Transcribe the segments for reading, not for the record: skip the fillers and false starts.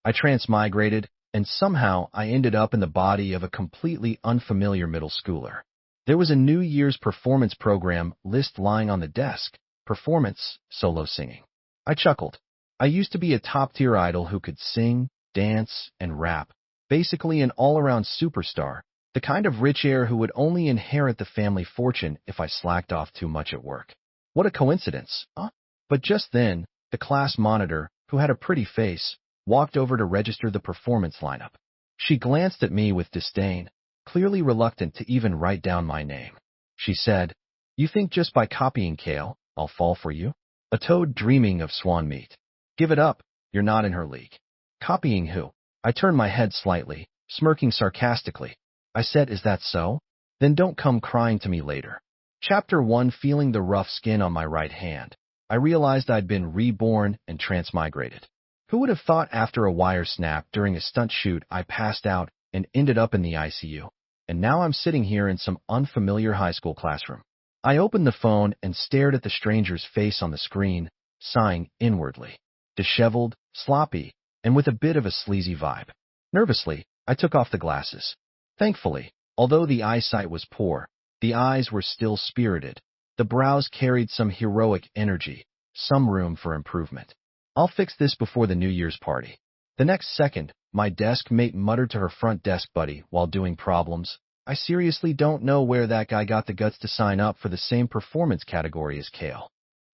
I transmigrated, and somehow I ended up in the body of a completely unfamiliar middle schooler. There was a New Year's performance program list lying on the desk. Performance, solo singing. I chuckled. I used to be a top-tier idol who could sing, dance, and rap. Basically an all-around superstar, the kind of rich heir who would only inherit the family fortune if I slacked off too much at work. What a coincidence, huh? But just then, the class monitor, who had a pretty face, walked over to register the performance lineup. She glanced at me with disdain, clearly reluctant to even write down my name. She said, "You think just by copying Kale, I'll fall for you? A toad dreaming of swan meat. Give it up, you're not in her league." Copying who? I turned my head slightly, smirking sarcastically. I said, "Is that so? Then don't come crying to me later." Chapter 1. Feeling the rough skin on my right hand, I realized I'd been reborn and transmigrated. Who would have thought after a wire snap during a stunt shoot I passed out and ended up in the ICU? And now I'm sitting here in some unfamiliar high school classroom. I opened the phone and stared at the stranger's face on the screen, sighing inwardly. Disheveled, sloppy, and with a bit of a sleazy vibe. Nervously, I took off the glasses. Thankfully, although the eyesight was poor, the eyes were still spirited. The brows carried some heroic energy, some room for improvement. I'll fix this before the New Year's party. The next second, my desk mate muttered to her front desk buddy while doing problems, "I seriously don't know where that guy got the guts to sign up for the same performance category as Kale."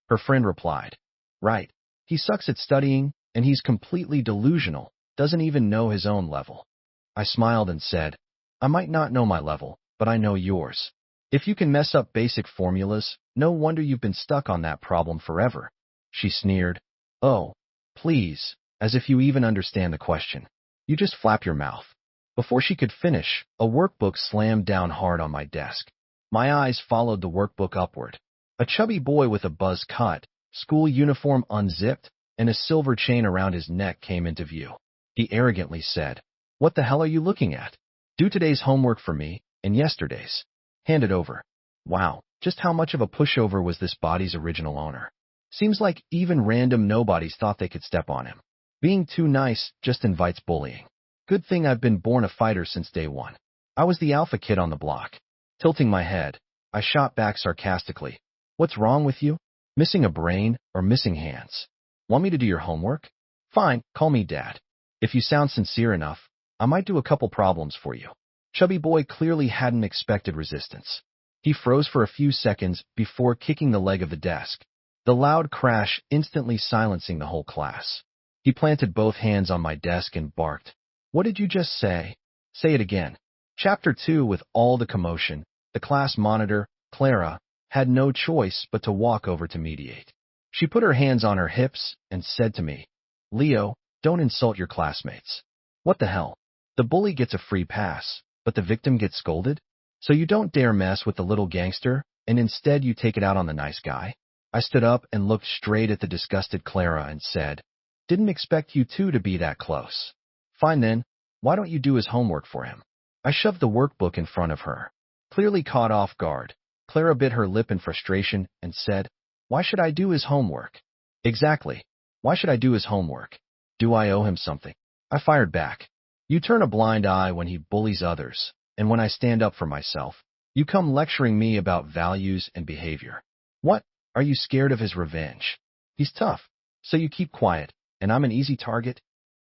Her friend replied, "Right. He sucks at studying, and he's completely delusional, doesn't even know his own level." I smiled and said, "I might not know my level, but I know yours. If you can mess up basic formulas, no wonder you've been stuck on that problem forever." She sneered, "Oh, please, as if you even understand the question. You just flap your mouth." Before she could finish, a workbook slammed down hard on my desk. My eyes followed the workbook upward. A chubby boy with a buzz cut, school uniform unzipped, and a silver chain around his neck came into view. He arrogantly said, "What the hell are you looking at? Do today's homework for me, and yesterday's. Hand it over." Wow, just how much of a pushover was this body's original owner? Seems like even random nobodies thought they could step on him. Being too nice just invites bullying. Good thing I've been born a fighter since day one. I was the alpha kid on the block. Tilting my head, I shot back sarcastically, "What's wrong with you? Missing a brain or missing hands? Want me to do your homework? Fine, call me Dad. If you sound sincere enough, I might do a couple problems for you." Chubby boy clearly hadn't expected resistance. He froze for a few seconds before kicking the leg of the desk, the loud crash instantly silencing the whole class. He planted both hands on my desk and barked, "What did you just say? Say it again." Chapter 2. With all the commotion, the class monitor, Clara, had no choice but to walk over to mediate. She put her hands on her hips and said to me, "Leo, don't insult your classmates." What the hell? The bully gets a free pass, but the victim gets scolded? So you don't dare mess with the little gangster, and instead you take it out on the nice guy? I stood up and looked straight at the disgusted Clara and said, "Didn't expect you two to be that close. Fine then, why don't you do his homework for him?" I shoved the workbook in front of her. Clearly caught off guard, Clara bit her lip in frustration and said, "Why should I do his homework?" Exactly. Why should I do his homework? Do I owe him something? I fired back. You turn a blind eye when he bullies others, and when I stand up for myself, you come lecturing me about values and behavior. What? Are you scared of his revenge? He's tough, so you keep quiet, and I'm an easy target?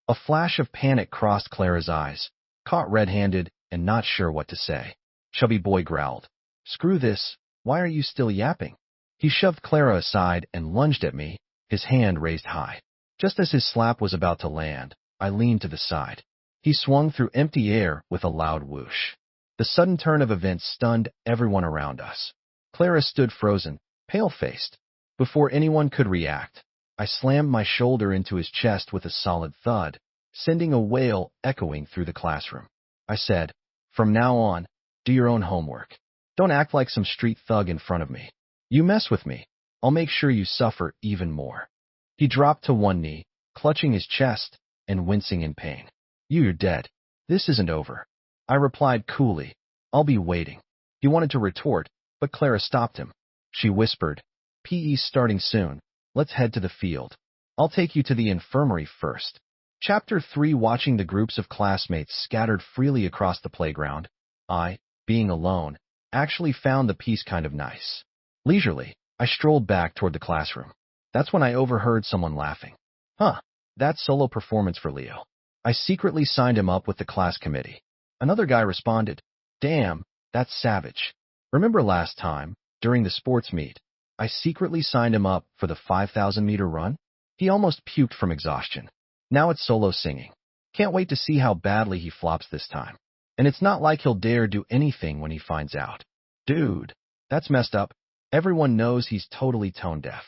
A flash of panic crossed Clara's eyes, caught red-handed and not sure what to say. Chubby boy growled, "Screw this, why are you still yapping?" He shoved Clara aside and lunged at me, his hand raised high. Just as his slap was about to land, I leaned to the side. He swung through empty air with a loud whoosh. The sudden turn of events stunned everyone around us. Clara stood frozen, pale-faced. Before anyone could react, I slammed my shoulder into his chest with a solid thud, sending a wail echoing through the classroom. I said, "From now on, do your own homework. Don't act like some street thug in front of me. You mess with me, I'll make sure you suffer even more." He dropped to one knee, clutching his chest and wincing in pain. "You're dead. This isn't over." I replied coolly, "I'll be waiting." He wanted to retort, but Clara stopped him. She whispered, "PE's starting soon. Let's head to the field. I'll take you to the infirmary first." Chapter 3. Watching the groups of classmates scattered freely across the playground, I, being alone, actually found the peace kind of nice. Leisurely, I strolled back toward the classroom. That's when I overheard someone laughing. Huh, that solo performance for Leo. I secretly signed him up with the class committee. Another guy responded, damn, that's savage. Remember last time, during the sports meet, I secretly signed him up for the 5,000-meter run? He almost puked from exhaustion. Now it's solo singing. Can't wait to see how badly he flops this time. And it's not like he'll dare do anything when he finds out. Dude, that's messed up. Everyone knows he's totally tone deaf.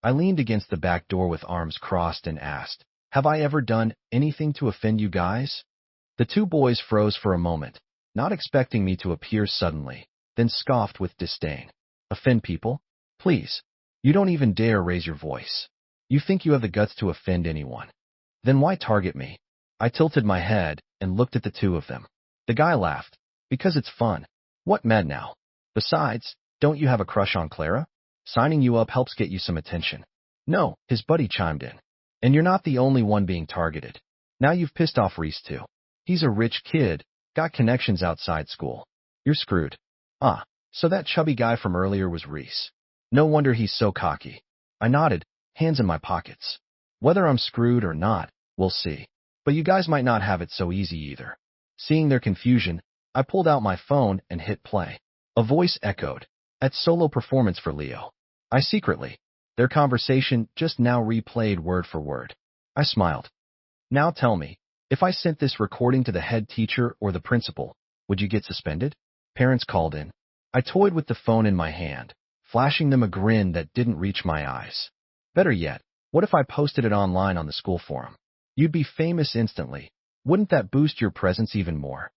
I leaned against the back door with arms crossed and asked, have I ever done anything to offend you guys? The two boys froze for a moment, not expecting me to appear suddenly, then scoffed with disdain. Offend people? Please. You don't even dare raise your voice. You think you have the guts to offend anyone. Then why target me? I tilted my head and looked at the two of them. The guy laughed. Because it's fun. What mad now? Besides, don't you have a crush on Clara? Signing you up helps get you some attention. No, his buddy chimed in. And you're not the only one being targeted. Now you've pissed off Reese too. He's a rich kid, got connections outside school. You're screwed. Ah, so that chubby guy from earlier was Reese. No wonder he's so cocky. I nodded, hands in my pockets. Whether I'm screwed or not, we'll see. But you guys might not have it so easy either. Seeing their confusion, I pulled out my phone and hit play. A voice echoed. At solo performance for Leo. I secretly. Their conversation just now replayed word for word. I smiled. Now tell me, if I sent this recording to the head teacher or the principal, would you get suspended? Parents called in. I toyed with the phone in my hand, flashing them a grin that didn't reach my eyes. Better yet, what if I posted it online on the school forum? You'd be famous instantly. Wouldn't that boost your presence even more?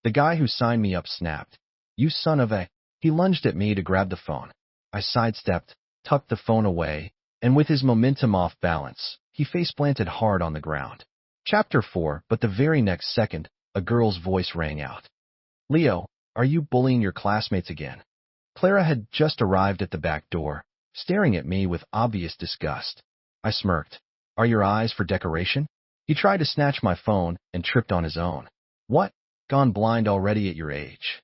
The guy who signed me up snapped. You son of a... He lunged at me to grab the phone. I sidestepped, tucked the phone away, and with his momentum off balance, he face-planted hard on the ground. Chapter 4. But the very next second, a girl's voice rang out. Leo, are you bullying your classmates again? Clara had just arrived at the back door, staring at me with obvious disgust. I smirked. Are your eyes for decoration? He tried to snatch my phone and tripped on his own. What? Gone blind already at your age?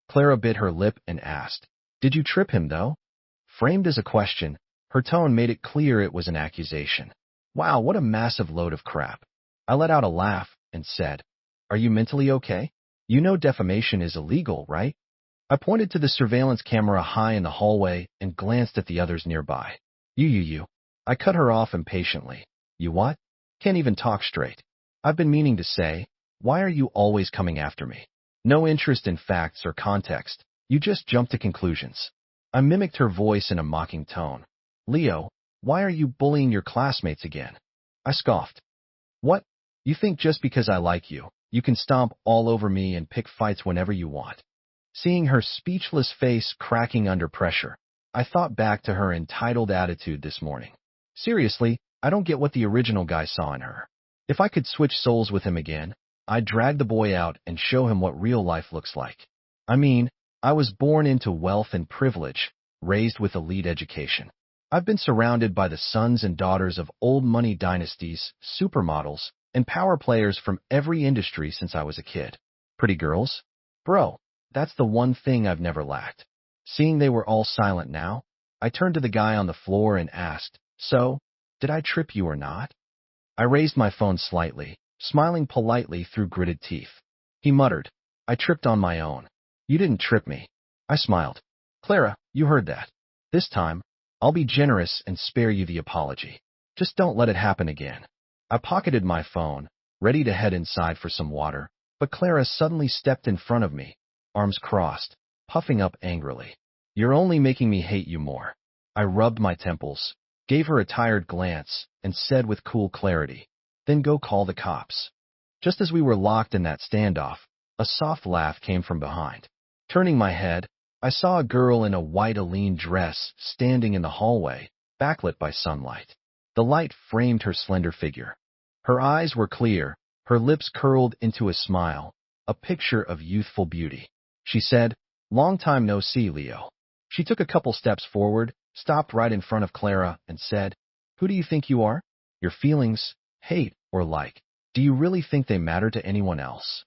Clara bit her lip and asked, did you trip him, though? Framed as a question, her tone made it clear it was an accusation. Wow, what a massive load of crap. I let out a laugh and said, are you mentally okay? You know defamation is illegal, right? I pointed to the surveillance camera high in the hallway and glanced at the others nearby. You. I cut her off impatiently. You what? Can't even talk straight. I've been meaning to say, why are you always coming after me? No interest in facts or context. You just jump to conclusions. I mimicked her voice in a mocking tone. Leo, why are you bullying your classmates again? I scoffed. What? You think just because I like you, you can stomp all over me and pick fights whenever you want? Seeing her speechless face cracking under pressure, I thought back to her entitled attitude this morning. Seriously, I don't get what the original guy saw in her. If I could switch souls with him again, I'd drag the boy out and show him what real life looks like. I mean, I was born into wealth and privilege, raised with elite education. I've been surrounded by the sons and daughters of old money dynasties, supermodels, and power players from every industry since I was a kid. Pretty girls? Bro, that's the one thing I've never lacked. Seeing they were all silent now, I turned to the guy on the floor and asked, so, did I trip you or not? I raised my phone slightly, smiling politely through gritted teeth. He muttered, I tripped on my own. You didn't trip me. I smiled. Clara, you heard that. This time, I'll be generous and spare you the apology. Just don't let it happen again. I pocketed my phone, ready to head inside for some water, but Clara suddenly stepped in front of me, arms crossed, puffing up angrily. You're only making me hate you more. I rubbed my temples, gave her a tired glance, and said with cool clarity, then go call the cops. Just as we were locked in that standoff, a soft laugh came from behind. Turning my head, I saw a girl in a white Aline dress standing in the hallway, backlit by sunlight. The light framed her slender figure. Her eyes were clear, her lips curled into a smile, a picture of youthful beauty. She said, long time no see, Leo. She took a couple steps forward, stopped right in front of Clara, and said, who do you think you are? Your feelings, hate, or like. Do you really think they matter to anyone else?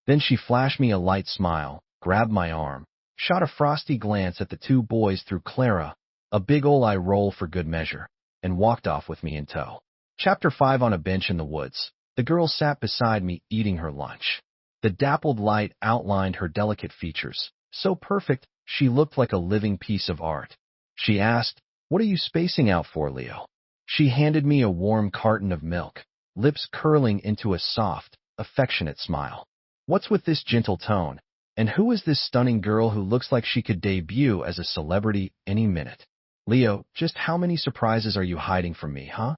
Then she flashed me a light smile, grabbed my arm, shot a frosty glance at the two boys through Clara, a big ol' eye roll for good measure, and walked off with me in tow. Chapter 5. On a bench in the woods, the girl sat beside me eating her lunch. The dappled light outlined her delicate features, so perfect she looked like a living piece of art. She asked, "What are you spacing out for, Leo?" She handed me a warm carton of milk, lips curling into a soft, affectionate smile. "What's with this gentle tone? And who is this stunning girl who looks like she could debut as a celebrity any minute?" "Leo, just how many surprises are you hiding from me, huh?"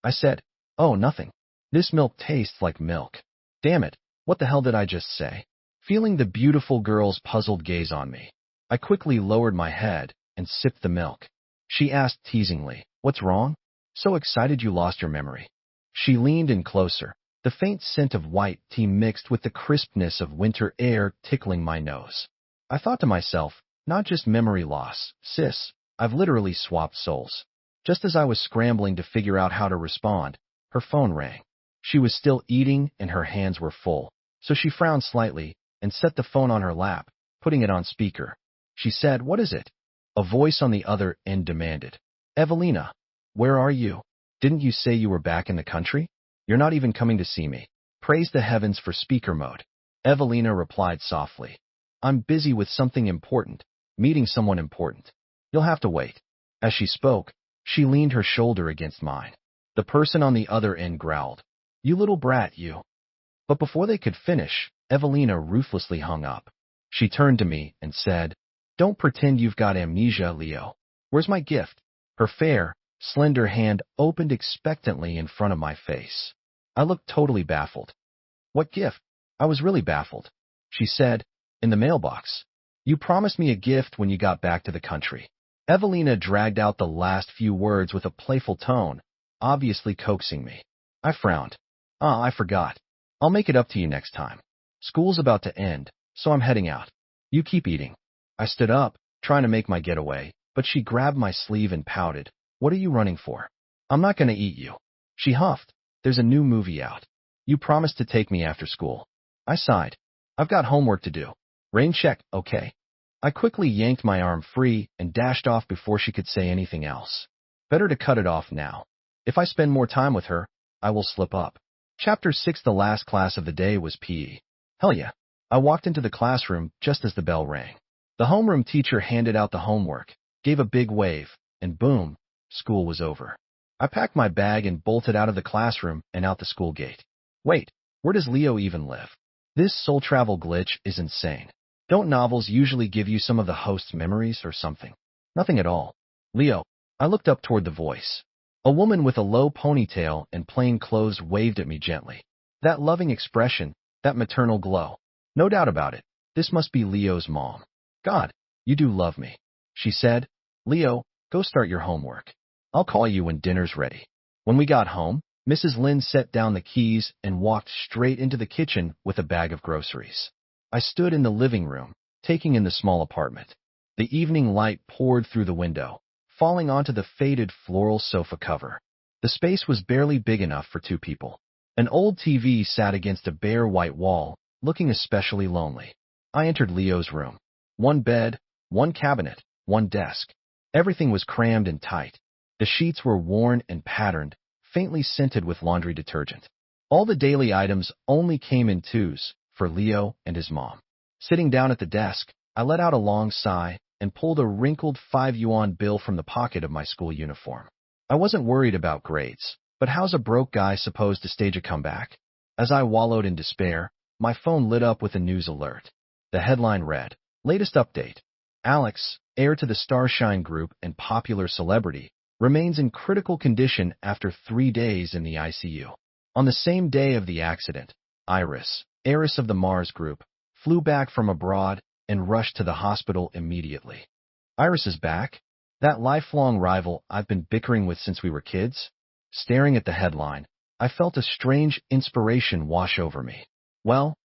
I said. "Oh, nothing. This milk tastes like milk." Damn it, what the hell did I just say? Feeling the beautiful girl's puzzled gaze on me, I quickly lowered my head and sipped the milk. She asked teasingly, "What's wrong? So excited you lost your memory." She leaned in closer, the faint scent of white tea mixed with the crispness of winter air tickling my nose. I thought to myself, not just memory loss, sis, I've literally swapped souls. Just as I was scrambling to figure out how to respond, her phone rang. She was still eating and her hands were full, so she frowned slightly and set the phone on her lap, putting it on speaker. She said, "What is it?" A voice on the other end demanded. "Evelina, where are you? Didn't you say you were back in the country? You're not even coming to see me." Praise the heavens for speaker mode. Evelina replied softly. "I'm busy with something important, meeting someone important. You'll have to wait." As she spoke, she leaned her shoulder against mine. The person on the other end growled, "You little brat, you." But before they could finish, Evelina ruthlessly hung up. She turned to me and said, "Don't pretend you've got amnesia, Leo. Where's my gift?" Her fair, slender hand opened expectantly in front of my face. I looked totally baffled. "What gift?" I was really baffled. She said, "In the mailbox. You promised me a gift when you got back to the country." Evelina dragged out the last few words with a playful tone, obviously coaxing me. I frowned. I forgot. I'll make it up to you next time. School's about to end, so I'm heading out. You keep eating." I stood up, trying to make my getaway, but she grabbed my sleeve and pouted. "What are you running for?" "I'm not going to eat you." She huffed. "There's a new movie out. You promised to take me after school." I sighed. "I've got homework to do." "Rain check, okay." I quickly yanked my arm free and dashed off before she could say anything else. Better to cut it off now. If I spend more time with her, I will slip up. Chapter 6. The last class of the day was PE. Hell yeah. I walked into the classroom just as the bell rang. The homeroom teacher handed out the homework, gave a big wave, and boom, school was over. I packed my bag and bolted out of the classroom and out the school gate. Wait, where does Leo even live? This soul travel glitch is insane. Don't novels usually give you some of the host's memories or something? Nothing at all. "Leo." I looked up toward the voice. A woman with a low ponytail and plain clothes waved at me gently. That loving expression, that maternal glow. No doubt about it, this must be Leo's mom. "God, you do love me," she said. "Leo, go start your homework. I'll call you when dinner's ready." When we got home, Mrs. Lynn set down the keys and walked straight into the kitchen with a bag of groceries. I stood in the living room, taking in the small apartment. The evening light poured through the window, falling onto the faded floral sofa cover. The space was barely big enough for two people. An old TV sat against a bare white wall, looking especially lonely. I entered Leo's room. One bed, one cabinet, one desk. Everything was crammed and tight. The sheets were worn and patterned, faintly scented with laundry detergent. All the daily items only came in twos, for Leo and his mom. Sitting down at the desk, I let out a long sigh and pulled a wrinkled 5 yuan bill from the pocket of my school uniform. I wasn't worried about grades, but how's a broke guy supposed to stage a comeback? As I wallowed in despair, my phone lit up with a news alert. The headline read, "Latest update. Alex, heir to the Starshine Group and popular celebrity, remains in critical condition after 3 days in the ICU." On the same day of the accident, Iris, heiress of the Mars Group, flew back from abroad and rushed to the hospital immediately. Iris is back? That lifelong rival I've been bickering with since we were kids? Staring at the headline, I felt a strange inspiration wash over me. Well,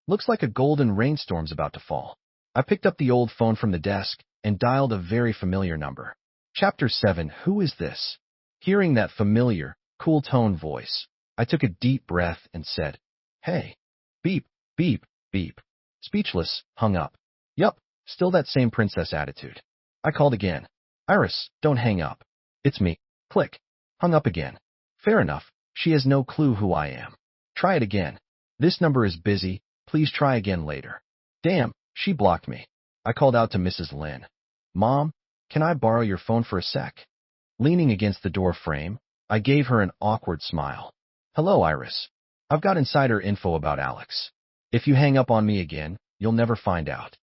looks like a golden rainstorm's about to fall. I picked up the old phone from the desk and dialed a very familiar number. Chapter 7. Who is this? Hearing that familiar, cool tone voice, I took a deep breath and said, "Hey." Beep, beep, beep. Speechless, hung up. Yup, still that same princess attitude. I called again. "Iris, don't hang up. It's me." Click. Hung up again. Fair enough, she has no clue who I am. Try it again. "This number is busy, please try again later." Damn, she blocked me. I called out to Mrs. Lin. "Mom, can I borrow your phone for a sec?" Leaning against the door frame, I gave her an awkward smile. "Hello, Iris. I've got insider info about Alex. If you hang up on me again, you'll never find out."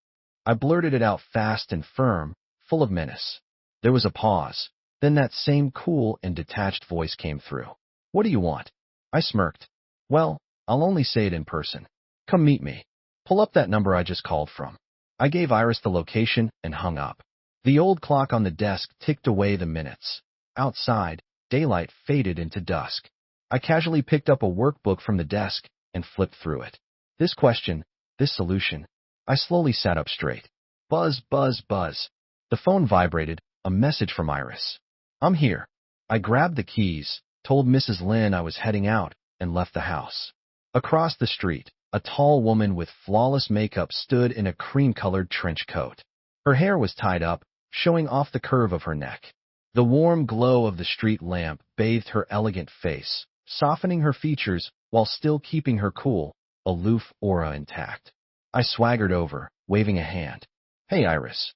I blurted it out fast and firm, full of menace. There was a pause. Then that same cool and detached voice came through. "What do you want?" I smirked. "Well, I'll only say it in person. Come meet me. Pull up that number I just called from." I gave Iris the location and hung up. The old clock on the desk ticked away the minutes. Outside, daylight faded into dusk. I casually picked up a workbook from the desk and flipped through it. This question, this solution. I slowly sat up straight. Buzz, buzz, buzz. The phone vibrated, a message from Iris. "I'm here." I grabbed the keys, told Mrs. Lin I was heading out, and left the house. Across the street, a tall woman with flawless makeup stood in a cream-colored trench coat. Her hair was tied up, showing off the curve of her neck. The warm glow of the street lamp bathed her elegant face, softening her features while still keeping her cool, aloof aura intact. I swaggered over, waving a hand. "Hey, Iris."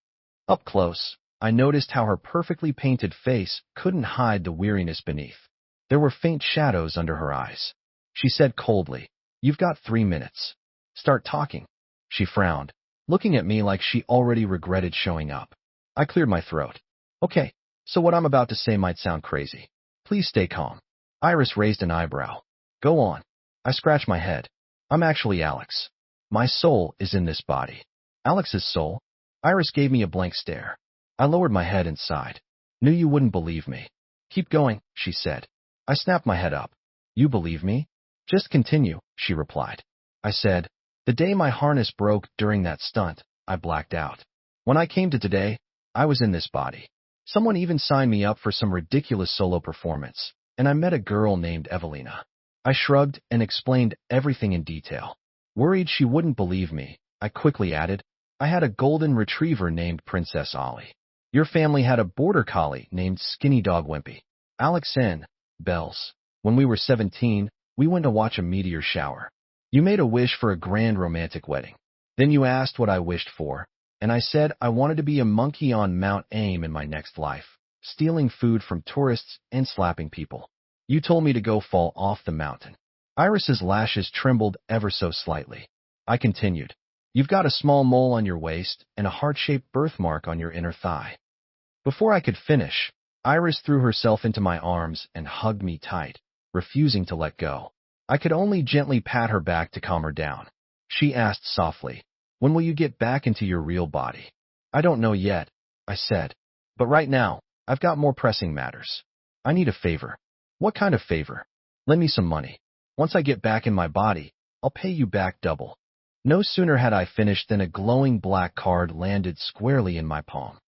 Up close, I noticed how her perfectly painted face couldn't hide the weariness beneath. There were faint shadows under her eyes. She said coldly, "You've got 3 minutes. Start talking." She frowned, looking at me like she already regretted showing up. I cleared my throat. "Okay, so what I'm about to say might sound crazy. Please stay calm." Iris raised an eyebrow. "Go on." I scratched my head. "I'm actually Alex. My soul is in this body." "Alex's soul?" Iris gave me a blank stare. I lowered my head and sighed. "Knew you wouldn't believe me." "Keep going," she said. I snapped my head up. "You believe me?" "Just continue," she replied. I said, "The day my harness broke during that stunt, I blacked out. When I came to today, I was in this body. Someone even signed me up for some ridiculous solo performance, and I met a girl named Evelina." I shrugged and explained everything in detail. Worried she wouldn't believe me, I quickly added, "I had a golden retriever named Princess Ollie. Your family had a border collie named Skinny Dog Wimpy. Alex N. Bells. When we were 17, we went to watch a meteor shower. You made a wish for a grand romantic wedding. Then you asked what I wished for, and I said I wanted to be a monkey on Mount Aim in my next life, stealing food from tourists and slapping people. You told me to go fall off the mountain." Iris's lashes trembled ever so slightly. I continued, "You've got a small mole on your waist and a heart-shaped birthmark on your inner thigh." Before I could finish, Iris threw herself into my arms and hugged me tight, refusing to let go. I could only gently pat her back to calm her down. She asked softly, "When will you get back into your real body?" "I don't know yet," I said. "But right now, I've got more pressing matters. I need a favor." "What kind of favor?" "Lend me some money. Once I get back in my body, I'll pay you back double." No sooner had I finished than a glowing black card landed squarely in my palm.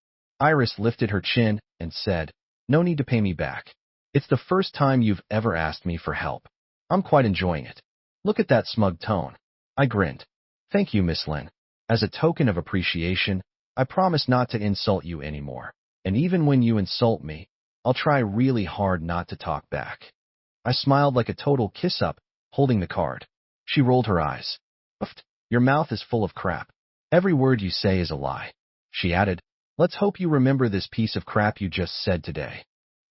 Iris lifted her chin and said, "No need to pay me back. It's the first time you've ever asked me for help. I'm quite enjoying it. Look at that smug tone." I grinned. "Thank you, Miss Lin. As a token of appreciation, I promise not to insult you anymore. And even when you insult me, I'll try really hard not to talk back." I smiled like a total kiss-up, holding the card. She rolled her eyes. "Uft, your mouth is full of crap. Every word you say is a lie." She added, "Let's hope you remember this piece of crap you just said today."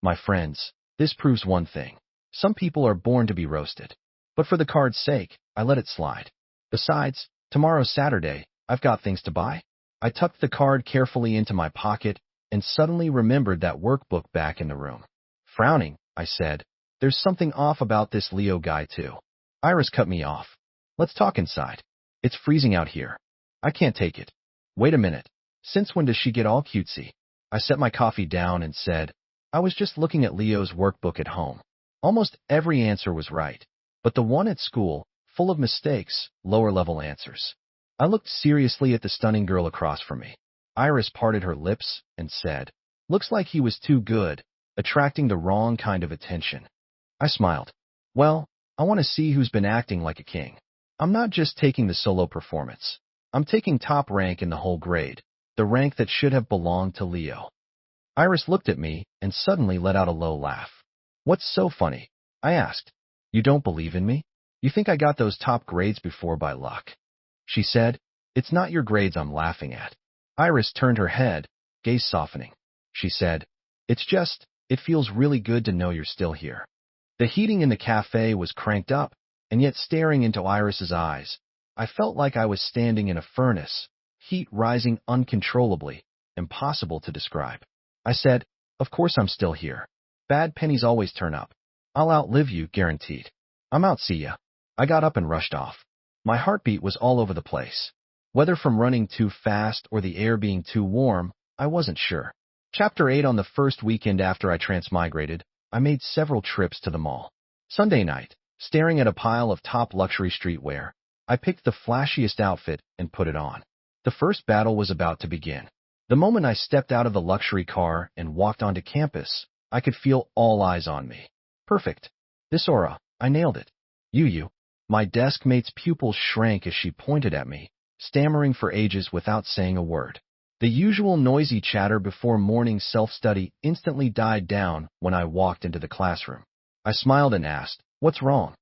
My friends, this proves one thing. Some people are born to be roasted. But for the card's sake, I let it slide. Besides, tomorrow's Saturday, I've got things to buy. I tucked the card carefully into my pocket and suddenly remembered that workbook back in the room. Frowning, I said, "There's something off about this Leo guy too." Iris cut me off. "Let's talk inside. It's freezing out here. I can't take it." "Wait a minute. Since when does she get all cutesy?" I set my coffee down and said, "I was just looking at Leo's workbook at home. Almost every answer was right, but the one at school, full of mistakes, lower-level answers." I looked seriously at the stunning girl across from me. Iris parted her lips and said, "Looks like he was too good, attracting the wrong kind of attention." I smiled. "Well, I want to see who's been acting like a king. I'm not just taking the solo performance. I'm taking top rank in the whole grade, the rank that should have belonged to Leo. Iris looked at me and suddenly let out a low laugh. What's so funny? I asked. You don't believe in me? You think I got those top grades before by luck? She said, It's not your grades I'm laughing at. Iris turned her head, gaze softening. She said, It feels really good to know you're still here. The heating in the cafe was cranked up, and yet staring into Iris's eyes, I felt like I was standing in a furnace, heat rising uncontrollably, impossible to describe. I said, Of course I'm still here. Bad pennies always turn up. I'll outlive you, guaranteed. I'm out, see ya. I got up and rushed off. My heartbeat was all over the place. Whether from running too fast or the air being too warm, I wasn't sure. Chapter 8. On the first weekend after I transmigrated, I made several trips to the mall. Sunday night, staring at a pile of top luxury streetwear, I picked the flashiest outfit and put it on. The first battle was about to begin. The moment I stepped out of the luxury car and walked onto campus, I could feel all eyes on me. Perfect. This aura, I nailed it. You. My desk mate's pupils shrank as she pointed at me, stammering for ages without saying a word. The usual noisy chatter before morning self-study instantly died down when I walked into the classroom. I smiled and asked, What's wrong?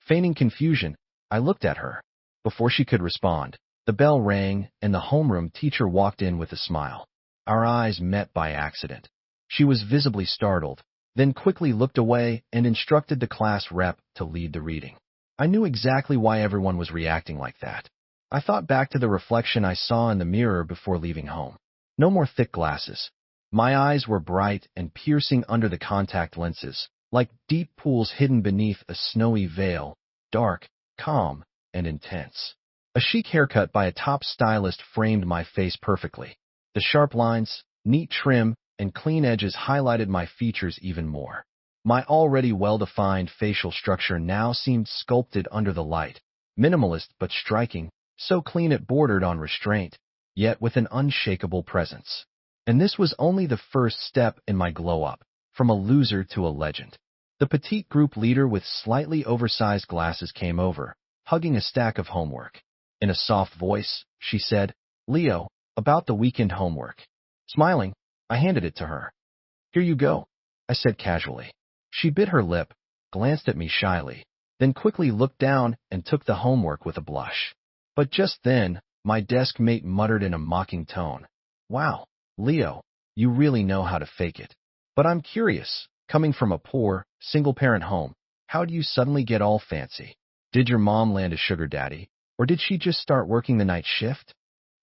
Feigning confusion, I looked at her. Before she could respond, the bell rang and the homeroom teacher walked in with a smile. Our eyes met by accident. She was visibly startled, then quickly looked away and instructed the class rep to lead the reading. I knew exactly why everyone was reacting like that. I thought back to the reflection I saw in the mirror before leaving home. No more thick glasses. My eyes were bright and piercing under the contact lenses, like deep pools hidden beneath a snowy veil, dark, calm, and intense. A chic haircut by a top stylist framed my face perfectly. The sharp lines, neat trim, and clean edges highlighted my features even more. My already well-defined facial structure now seemed sculpted under the light, minimalist but striking, so clean it bordered on restraint, yet with an unshakable presence. And this was only the first step in my glow-up, from a loser to a legend. The petite group leader with slightly oversized glasses came over, hugging a stack of homework. In a soft voice, she said, Leo, about the weekend homework. Smiling, I handed it to her. Here you go, I said casually. She bit her lip, glanced at me shyly, then quickly looked down and took the homework with a blush. But just then, my desk mate muttered in a mocking tone, Wow, Leo, you really know how to fake it. But I'm curious, coming from a poor, single-parent home, how do you suddenly get all fancy? Did your mom land a sugar daddy, or did she just start working the night shift?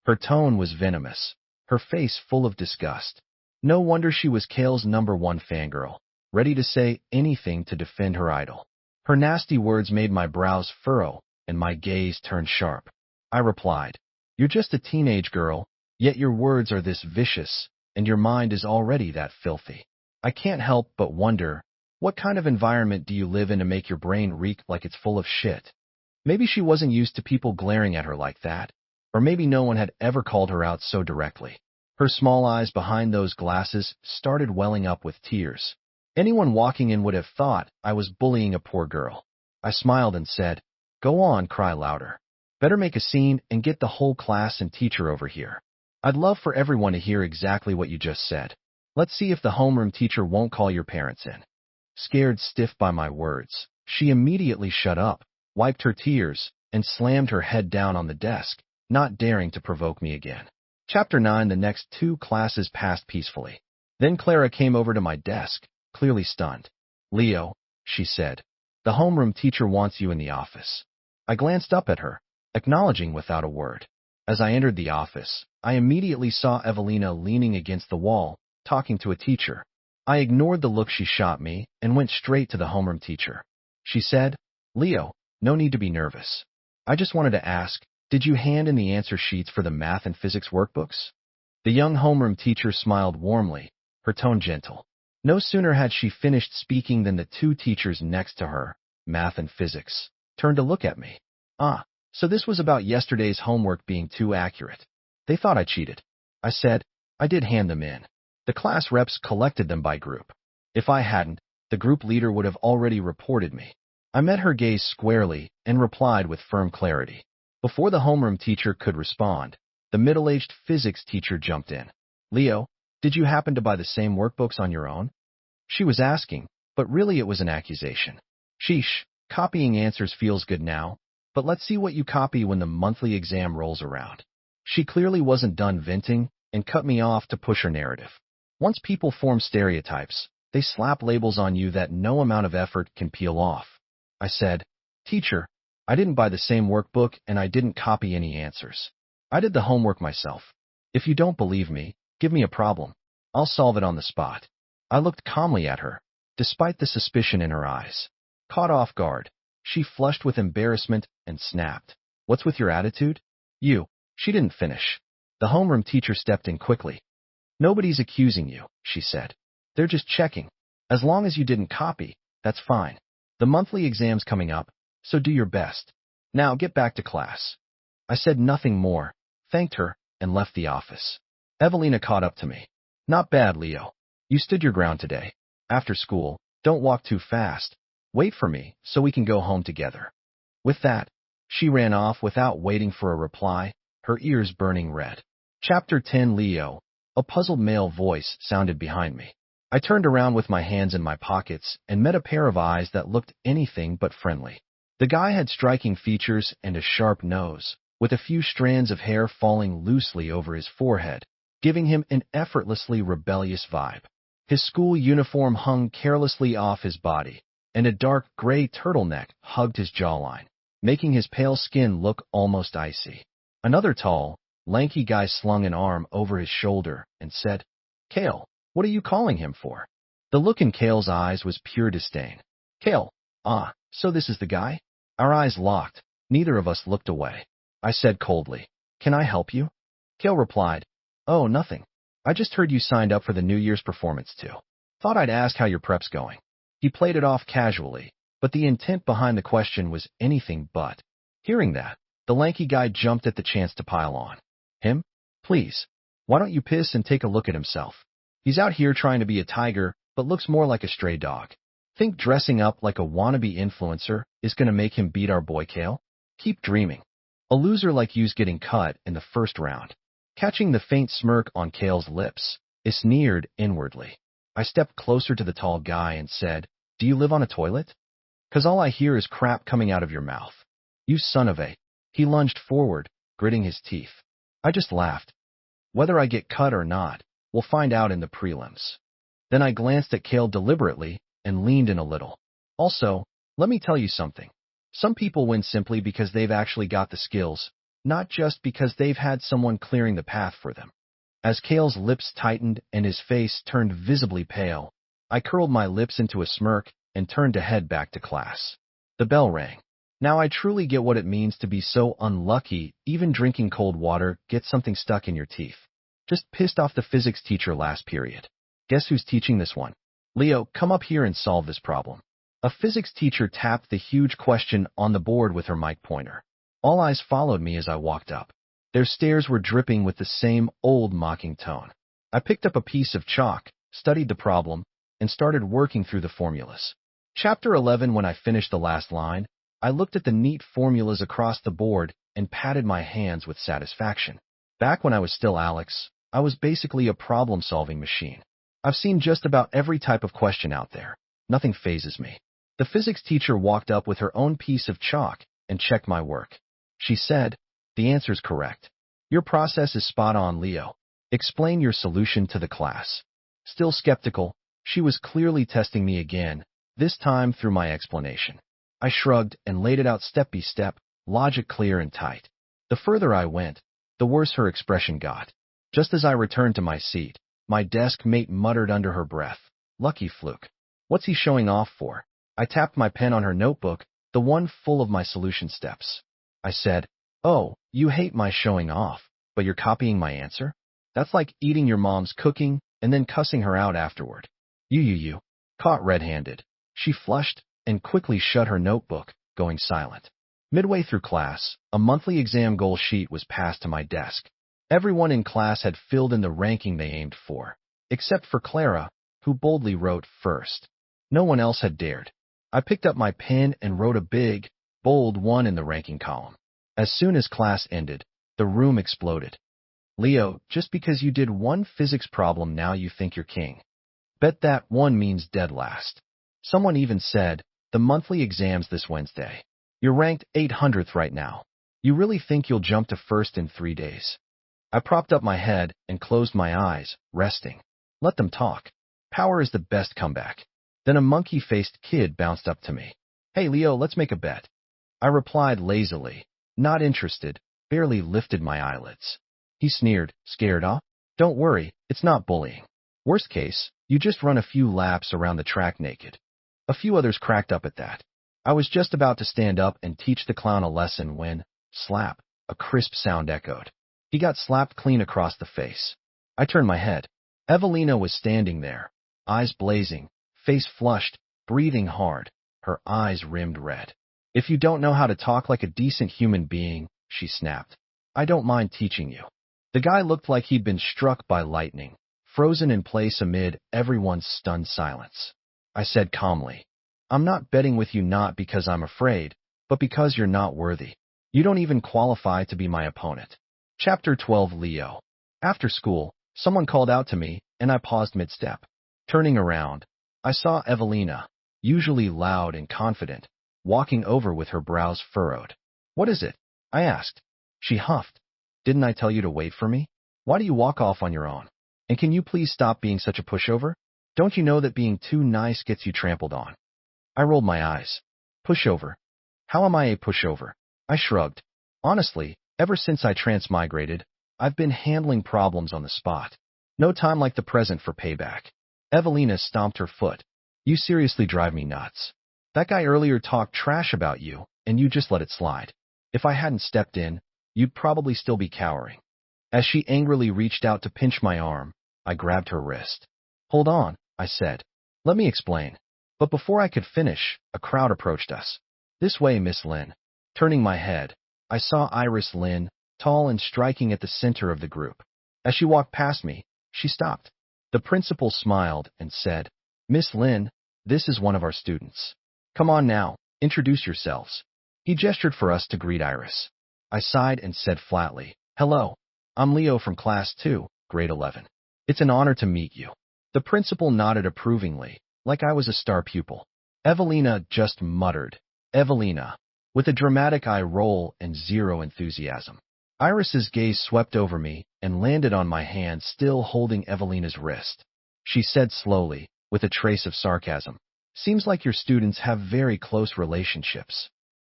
Her tone was venomous, her face full of disgust. No wonder she was Kale's #1 fangirl, ready to say anything to defend her idol. Her nasty words made my brows furrow and my gaze turn sharp. I replied, You're just a teenage girl, yet your words are this vicious, and your mind is already that filthy. I can't help but wonder, what kind of environment do you live in to make your brain reek like it's full of shit? Maybe she wasn't used to people glaring at her like that, or maybe no one had ever called her out so directly. Her small eyes behind those glasses started welling up with tears. Anyone walking in would have thought I was bullying a poor girl. I smiled and said, Go on, cry louder. Better make a scene and get the whole class and teacher over here. I'd love for everyone to hear exactly what you just said. Let's see if the homeroom teacher won't call your parents in. Scared stiff by my words, she immediately shut up, wiped her tears, and slammed her head down on the desk, not daring to provoke me again. Chapter 9. The next 2 classes passed peacefully. Then Clara came over to my desk, clearly stunned. Leo, she said, the homeroom teacher wants you in the office. I glanced up at her, acknowledging without a word. As I entered the office, I immediately saw Evelina leaning against the wall, talking to a teacher. I ignored the look she shot me and went straight to the homeroom teacher. She said, Leo, no need to be nervous. I just wanted to ask, did you hand in the answer sheets for the math and physics workbooks? The young homeroom teacher smiled warmly, her tone gentle. No sooner had she finished speaking than the 2 teachers next to her, math and physics, turned to look at me. So this was about yesterday's homework being too accurate. They thought I cheated. I said, I did hand them in. The class reps collected them by group. If I hadn't, the group leader would have already reported me. I met her gaze squarely and replied with firm clarity. Before the homeroom teacher could respond, the middle-aged physics teacher jumped in. Leo, did you happen to buy the same workbooks on your own? She was asking, but really it was an accusation. Sheesh, copying answers feels good now, but let's see what you copy when the monthly exam rolls around. She clearly wasn't done venting and cut me off to push her narrative. Once people form stereotypes, they slap labels on you that no amount of effort can peel off. I said, Teacher, I didn't buy the same workbook and I didn't copy any answers. I did the homework myself. If you don't believe me, give me a problem. I'll solve it on the spot. I looked calmly at her, despite the suspicion in her eyes. Caught off guard, she flushed with embarrassment and snapped. What's with your attitude? She didn't finish. The homeroom teacher stepped in quickly. Nobody's accusing you, she said. They're just checking. As long as you didn't copy, that's fine. The monthly exam's coming up, so do your best. Now get back to class. I said nothing more, thanked her, and left the office. Evelina caught up to me. Not bad, Leo. You stood your ground today. After school, don't walk too fast. Wait for me so we can go home together. With that, she ran off without waiting for a reply, her ears burning red. Chapter 10 Leo. A puzzled male voice sounded behind me. I turned around with my hands in my pockets and met a pair of eyes that looked anything but friendly. The guy had striking features and a sharp nose, with a few strands of hair falling loosely over his forehead, giving him an effortlessly rebellious vibe. His school uniform hung carelessly off his body, and a dark gray turtleneck hugged his jawline, making his pale skin look almost icy. Another tall, lanky guy slung an arm over his shoulder and said, Kale, what are you calling him for? The look in Kale's eyes was pure disdain. Kale, so this is the guy? Our eyes locked. Neither of us looked away. I said coldly, Can I help you? Kale replied, Oh, nothing. I just heard you signed up for the New Year's performance too. Thought I'd ask how your prep's going. He played it off casually, but the intent behind the question was anything but. Hearing that, the lanky guy jumped at the chance to pile on. Him? Please. Why don't you piss and take a look at himself? He's out here trying to be a tiger, but looks more like a stray dog. Think dressing up like a wannabe influencer is gonna make him beat our boy Kale? Keep dreaming. A loser like you's getting cut in the first round. Catching the faint smirk on Kale's lips, I sneered inwardly. I stepped closer to the tall guy and said, Do you live on a toilet? 'Cause all I hear is crap coming out of your mouth. You son of a. He lunged forward, gritting his teeth. I just laughed. Whether I get cut or not, we'll find out in the prelims. Then I glanced at Kale deliberately and leaned in a little. Also, let me tell you something. Some people win simply because they've actually got the skills, not just because they've had someone clearing the path for them. As Kale's lips tightened and his face turned visibly pale, I curled my lips into a smirk and turned to head back to class. The bell rang. Now I truly get what it means to be so unlucky, even drinking cold water gets something stuck in your teeth. Just pissed off the physics teacher last period. Guess who's teaching this one? Leo, come up here and solve this problem. A physics teacher tapped the huge question on the board with her mic pointer. All eyes followed me as I walked up. Their stares were dripping with the same old mocking tone. I picked up a piece of chalk, studied the problem, and started working through the formulas. Chapter 11. When I finished the last line, I looked at the neat formulas across the board and patted my hands with satisfaction. Back when I was still Alex, I was basically a problem-solving machine. I've seen just about every type of question out there. Nothing phases me. The physics teacher walked up with her own piece of chalk and checked my work. She said, The answer's correct. Your process is spot on, Leo. Explain your solution to the class. Still skeptical, she was clearly testing me again, this time through my explanation. I shrugged and laid it out step by step, logic clear and tight. The further I went, the worse her expression got. Just as I returned to my seat, my desk mate muttered under her breath, Lucky fluke. What's he showing off for? I tapped my pen on her notebook, the one full of my solution steps. I said, Oh, you hate my showing off, but you're copying my answer? That's like eating your mom's cooking and then cussing her out afterward. You. Caught red-handed. She flushed and quickly shut her notebook, going silent. Midway through class, a monthly exam goal sheet was passed to my desk. Everyone in class had filled in the ranking they aimed for, except for Clara, who boldly wrote first. No one else had dared. I picked up my pen and wrote a big, bold 1 in the ranking column. As soon as class ended, the room exploded. Leo, just because you did one physics problem now you think you're king. Bet that 1 means dead last. Someone even said, the monthly exam's this Wednesday. You're ranked 800th right now. You really think you'll jump to first in 3 days? I propped up my head and closed my eyes, resting. Let them talk. Power is the best comeback. Then a monkey-faced kid bounced up to me. Hey Leo, let's make a bet. I replied lazily, not interested, barely lifted my eyelids. He sneered, scared, huh? Don't worry, it's not bullying. Worst case, you just run a few laps around the track naked. A few others cracked up at that. I was just about to stand up and teach the clown a lesson when, slap, a crisp sound echoed. He got slapped clean across the face. I turned my head. Evelina was standing there, eyes blazing, face flushed, breathing hard, her eyes rimmed red. If you don't know how to talk like a decent human being, she snapped, I don't mind teaching you. The guy looked like he'd been struck by lightning, frozen in place amid everyone's stunned silence. I said calmly, I'm not betting with you not because I'm afraid, but because you're not worthy. You don't even qualify to be my opponent. Chapter 12 Leo. After school, someone called out to me, and I paused mid-step. Turning around, I saw Evelina, usually loud and confident, walking over with her brows furrowed. What is it? I asked. She huffed. Didn't I tell you to wait for me? Why do you walk off on your own? And can you please stop being such a pushover? Don't you know that being too nice gets you trampled on? I rolled my eyes. Pushover? How am I a pushover? I shrugged. Honestly, ever since I transmigrated, I've been handling problems on the spot. No time like the present for payback. Evelina stomped her foot. You seriously drive me nuts. That guy earlier talked trash about you, and you just let it slide. If I hadn't stepped in, you'd probably still be cowering. As she angrily reached out to pinch my arm, I grabbed her wrist. Hold on, I said. Let me explain. But before I could finish, a crowd approached us. This way, Miss Lynn. Turning my head, I saw Iris Lynn, tall and striking at the center of the group. As she walked past me, she stopped. The principal smiled and said, Miss Lynn, this is one of our students. Come on now, introduce yourselves. He gestured for us to greet Iris. I sighed and said flatly, Hello, I'm Leo from Class 2, Grade 11. It's an honor to meet you. The principal nodded approvingly, like I was a star pupil. Evelina just muttered, Evelina, with a dramatic eye roll and zero enthusiasm. Iris's gaze swept over me and landed on my hand still holding Evelina's wrist. She said slowly, with a trace of sarcasm, Seems like your students have very close relationships.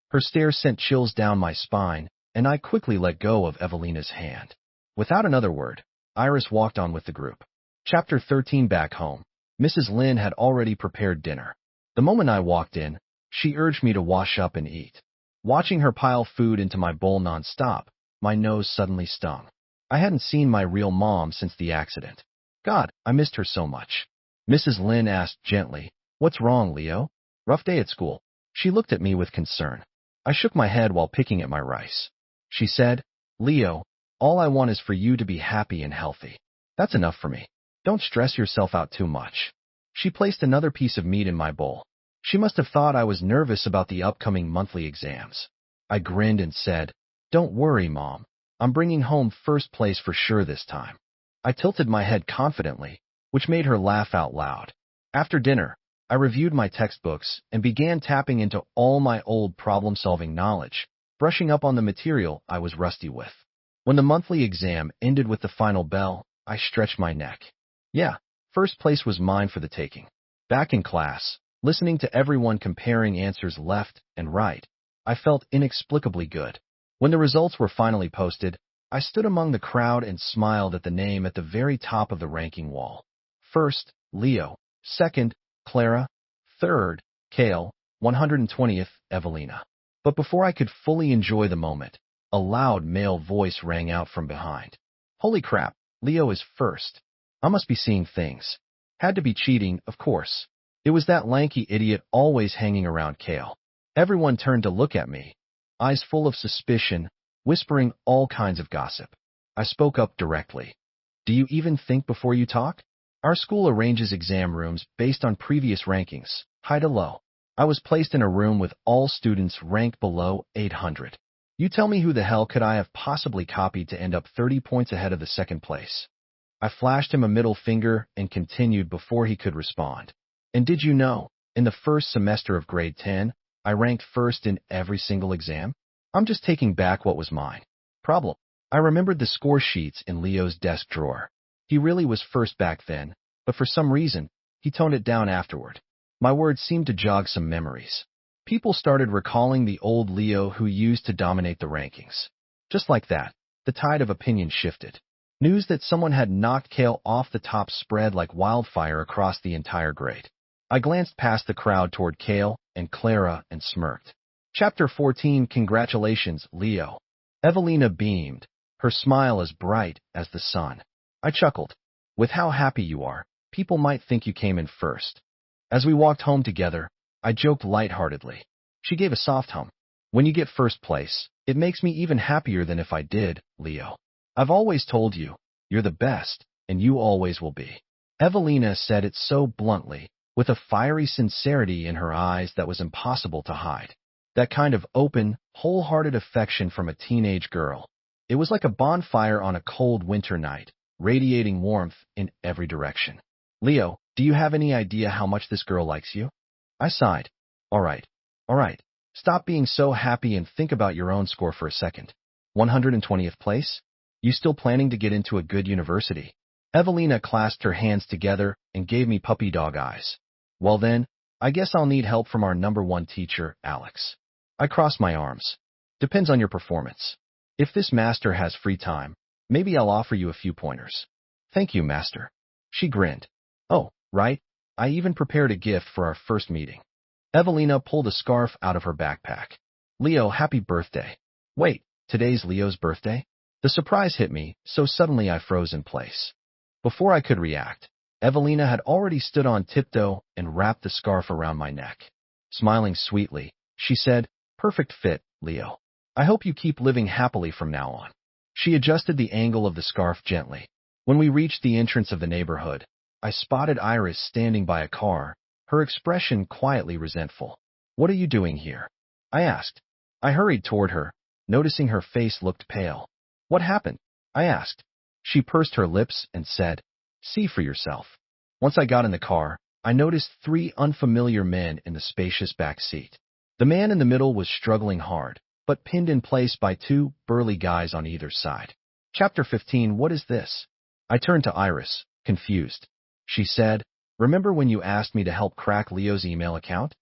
Her stare sent chills down my spine, and I quickly let go of Evelina's hand. Without another word, Iris walked on with the group. Chapter 13 Back home. Mrs. Lynn had already prepared dinner. The moment I walked in, she urged me to wash up and eat. Watching her pile food into my bowl nonstop, my nose suddenly stung. I hadn't seen my real mom since the accident. God, I missed her so much. Mrs. Lynn asked gently, What's wrong, Leo? Rough day at school. She looked at me with concern. I shook my head while picking at my rice. She said, Leo, all I want is for you to be happy and healthy. That's enough for me. Don't stress yourself out too much. She placed another piece of meat in my bowl. She must have thought I was nervous about the upcoming monthly exams. I grinned and said, Don't worry, Mom. I'm bringing home first place for sure this time. I tilted my head confidently, which made her laugh out loud. After dinner, I reviewed my textbooks and began tapping into all my old problem-solving knowledge, brushing up on the material I was rusty with. When the monthly exam ended with the final bell, I stretched my neck. Yeah, first place was mine for the taking. Back in class, listening to everyone comparing answers left and right, I felt inexplicably good. When the results were finally posted, I stood among the crowd and smiled at the name at the very top of the ranking wall. First, Leo. Second, Clara. Third, Kale. 120th, Evelina. But before I could fully enjoy the moment, a loud male voice rang out from behind. Holy crap, Leo is first. I must be seeing things. Had to be cheating, of course. It was that lanky idiot always hanging around Kale. Everyone turned to look at me, eyes full of suspicion, whispering all kinds of gossip. I spoke up directly. Do you even think before you talk? Our school arranges exam rooms based on previous rankings, high to low. I was placed in a room with all students ranked below 800. You tell me who the hell could I have possibly copied to end up 30 points ahead of the second place? I flashed him a middle finger and continued before he could respond. And did you know, in the first semester of grade 10, I ranked first in every single exam? I'm just taking back what was mine. Problem. I remembered the score sheets in Leo's desk drawer. He really was first back then, but for some reason, he toned it down afterward. My words seemed to jog some memories. People started recalling the old Leo who used to dominate the rankings. Just like that, the tide of opinion shifted. News that someone had knocked Kale off the top spread like wildfire across the entire grade. I glanced past the crowd toward Kale and Clara and smirked. Chapter 14. Congratulations, Leo. Evelina beamed, her smile as bright as the sun. I chuckled. With how happy you are, people might think you came in first. As we walked home together, I joked lightheartedly. She gave a soft hum. When you get first place, it makes me even happier than if I did, Leo. I've always told you, you're the best, and you always will be. Evelina said it so bluntly, with a fiery sincerity in her eyes that was impossible to hide. That kind of open, wholehearted affection from a teenage girl. It was like a bonfire on a cold winter night, radiating warmth in every direction. Leo, do you have any idea how much this girl likes you? I sighed. All right. Stop being so happy and think about your own score for a second. 120th place? You still planning to get into a good university? Evelina clasped her hands together and gave me puppy dog eyes. Well then, I guess I'll need help from our number one teacher, Alex. I crossed my arms. Depends on your performance. If this master has free time, maybe I'll offer you a few pointers. Thank you, master. She grinned. Oh, right. I even prepared a gift for our first meeting. Evelina pulled a scarf out of her backpack. Leo, happy birthday. Wait, today's Leo's birthday? The surprise hit me, so suddenly I froze in place. Before I could react, Evelina had already stood on tiptoe and wrapped the scarf around my neck. Smiling sweetly, she said, Perfect fit, Leo. I hope you keep living happily from now on. She adjusted the angle of the scarf gently. When we reached the entrance of the neighborhood, I spotted Iris standing by a car, her expression quietly resentful. What are you doing here? I asked. I hurried toward her, noticing her face looked pale. What happened? I asked. She pursed her lips and said, See for yourself. Once I got in the car, I noticed 3 unfamiliar men in the spacious back seat. The man in the middle was struggling hard, but pinned in place by 2 burly guys on either side. Chapter 15. What is this? I turned to Iris, confused. She said, Remember when you asked me to help crack Leo's email account?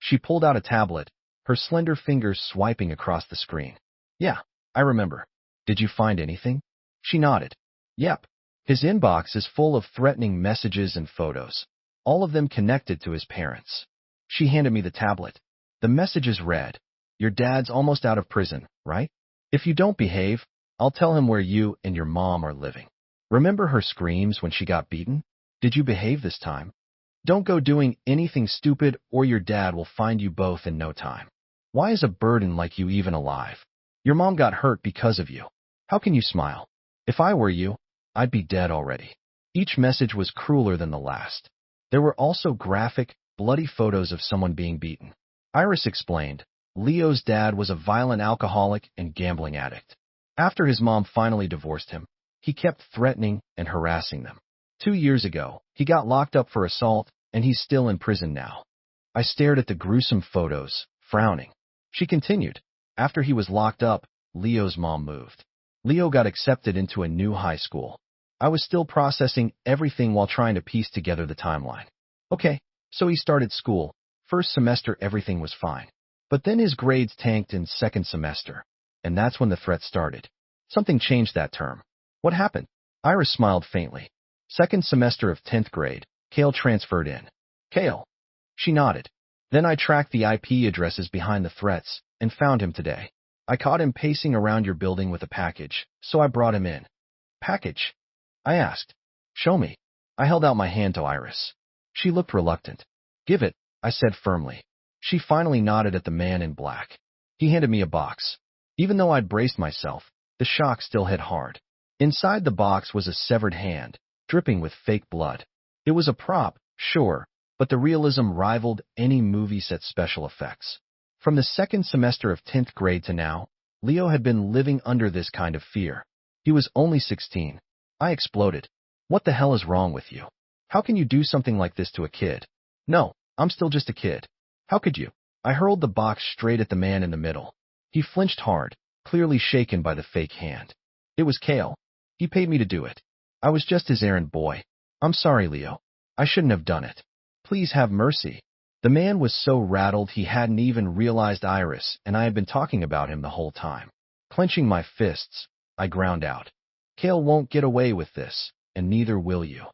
She pulled out a tablet, her slender fingers swiping across the screen. Yeah, I remember. Did you find anything? She nodded. Yep. His inbox is full of threatening messages and photos, all of them connected to his parents. She handed me the tablet. The messages read, Your dad's almost out of prison, right? If you don't behave, I'll tell him where you and your mom are living. Remember her screams when she got beaten? Did you behave this time? Don't go doing anything stupid or your dad will find you both in no time. Why is a burden like you even alive? Your mom got hurt because of you. How can you smile? If I were you, I'd be dead already. Each message was crueler than the last. There were also graphic, bloody photos of someone being beaten. Iris explained, Leo's dad was a violent alcoholic and gambling addict. After his mom finally divorced him, he kept threatening and harassing them. 2 years ago, he got locked up for assault, and he's still in prison now. I stared at the gruesome photos, frowning. She continued, After he was locked up, Leo's mom moved. Leo got accepted into a new high school. I was still processing everything while trying to piece together the timeline. Okay, so he started school. First semester everything was fine. But then his grades tanked in second semester, and that's when the threat started. Something changed that term. What happened? Iris smiled faintly. Second semester of 10th grade, Kale transferred in. Kale. She nodded. Then I tracked the IP addresses behind the threats and found him today. I caught him pacing around your building with a package, so I brought him in. Package? I asked. Show me. I held out my hand to Iris. She looked reluctant. Give it, I said firmly. She finally nodded at the man in black. He handed me a box. Even though I'd braced myself, the shock still hit hard. Inside the box was a severed hand, dripping with fake blood. It was a prop, sure, but the realism rivaled any movie set special effects. From the second semester of 10th grade to now, Leo had been living under this kind of fear. He was only 16. I exploded. What the hell is wrong with you? How can you do something like this to a kid? No, I'm still just a kid. How could you? I hurled the box straight at the man in the middle. He flinched hard, clearly shaken by the fake hand. It was Kale. He paid me to do it. I was just his errand boy. I'm sorry, Leo. I shouldn't have done it. Please have mercy. The man was so rattled he hadn't even realized Iris and I had been talking about him the whole time. Clenching my fists, I ground out. Kale won't get away with this, and neither will you.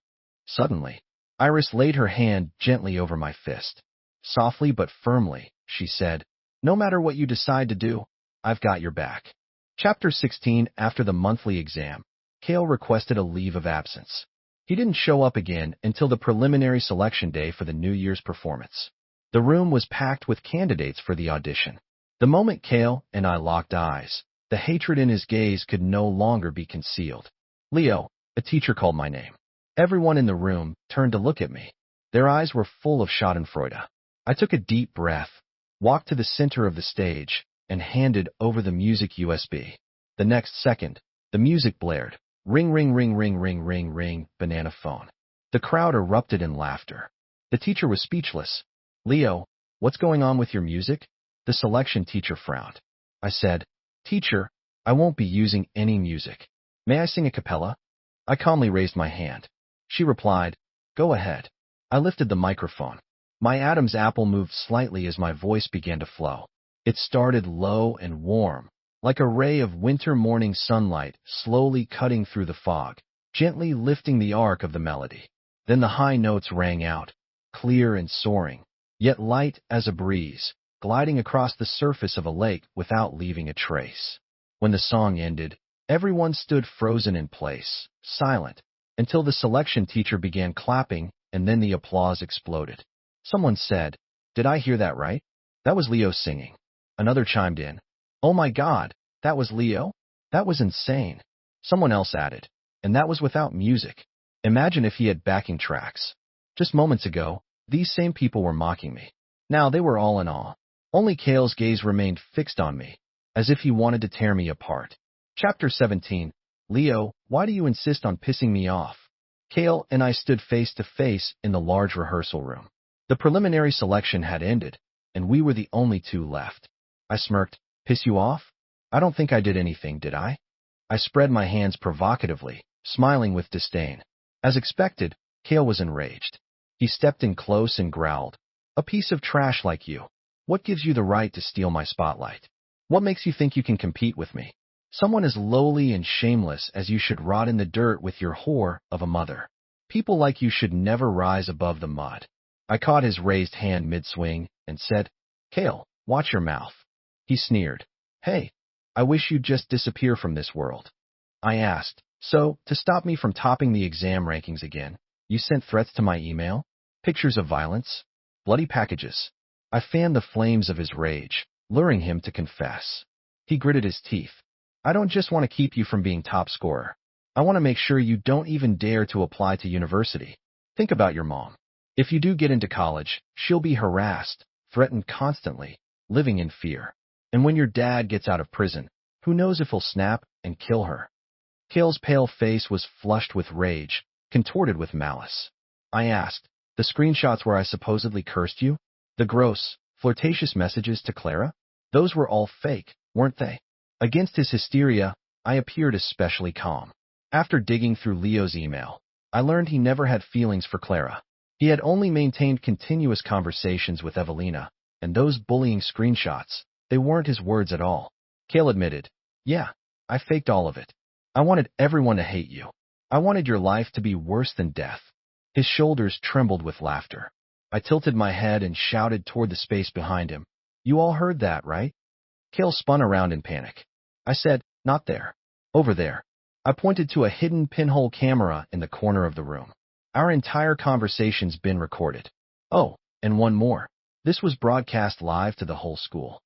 Suddenly, Iris laid her hand gently over my fist. Softly but firmly, she said, "No matter what you decide to do, I've got your back." Chapter 16. After the monthly exam, Kale requested a leave of absence. He didn't show up again until the preliminary selection day for the New Year's performance. The room was packed with candidates for the audition. The moment Kale and I locked eyes, the hatred in his gaze could no longer be concealed. "Leo," a teacher called my name. Everyone in the room turned to look at me. Their eyes were full of schadenfreude. I took a deep breath, walked to the center of the stage, and handed over the music USB. The next second, the music blared. Ring, ring, ring, ring, ring, ring, ring, banana phone. The crowd erupted in laughter. The teacher was speechless. "Leo, what's going on with your music?" The selection teacher frowned. I said, "Teacher, I won't be using any music. May I sing a cappella?" I calmly raised my hand. She replied, "Go ahead." I lifted the microphone. My Adam's apple moved slightly as my voice began to flow. It started low and warm, like a ray of winter morning sunlight slowly cutting through the fog, gently lifting the arc of the melody. Then the high notes rang out, clear and soaring, yet light as a breeze, gliding across the surface of a lake without leaving a trace. When the song ended, everyone stood frozen in place, silent, until the selection teacher began clapping, and then the applause exploded. Someone said, "Did I hear that right? That was Leo singing." Another chimed in, "Oh my God, that was Leo? That was insane." Someone else added, "And that was without music. Imagine if he had backing tracks." Just moments ago, these same people were mocking me. Now they were all in awe. Only Kale's gaze remained fixed on me, as if he wanted to tear me apart. Chapter 17. Leo, why do you insist on pissing me off? Kale and I stood face to face in the large rehearsal room. The preliminary selection had ended, and we were the only two left. I smirked. "Piss you off? I don't think I did anything, did I?" I spread my hands provocatively, smiling with disdain. As expected, Kale was enraged. He stepped in close and growled, "A piece of trash like you. What gives you the right to steal my spotlight? What makes you think you can compete with me? Someone as lowly and shameless as you should rot in the dirt with your whore of a mother. People like you should never rise above the mud." I caught his raised hand mid-swing and said, "Kale, watch your mouth." He sneered. "Hey, I wish you'd just disappear from this world." I asked, "So, to stop me from topping the exam rankings again, you sent threats to my email? Pictures of violence? Bloody packages?" I fanned the flames of his rage, luring him to confess. He gritted his teeth. "I don't just want to keep you from being top scorer. I want to make sure you don't even dare to apply to university. Think about your mom. If you do get into college, she'll be harassed, threatened constantly, living in fear. And when your dad gets out of prison, who knows if he'll snap and kill her." Kale's pale face was flushed with rage, contorted with malice. I asked, "The screenshots where I supposedly cursed you? The gross, flirtatious messages to Clara? Those were all fake, weren't they?" Against his hysteria, I appeared especially calm. After digging through Leo's email, I learned he never had feelings for Clara. He had only maintained continuous conversations with Evelina, and those bullying screenshots, they weren't his words at all. Kale admitted, "Yeah, I faked all of it. I wanted everyone to hate you. I wanted your life to be worse than death." His shoulders trembled with laughter. I tilted my head and shouted toward the space behind him, "You all heard that, right?" Kale spun around in panic. I said, "Not there. Over there." I pointed to a hidden pinhole camera in the corner of the room. Our entire conversation's been recorded. Oh, and one more. This was broadcast live to the whole school.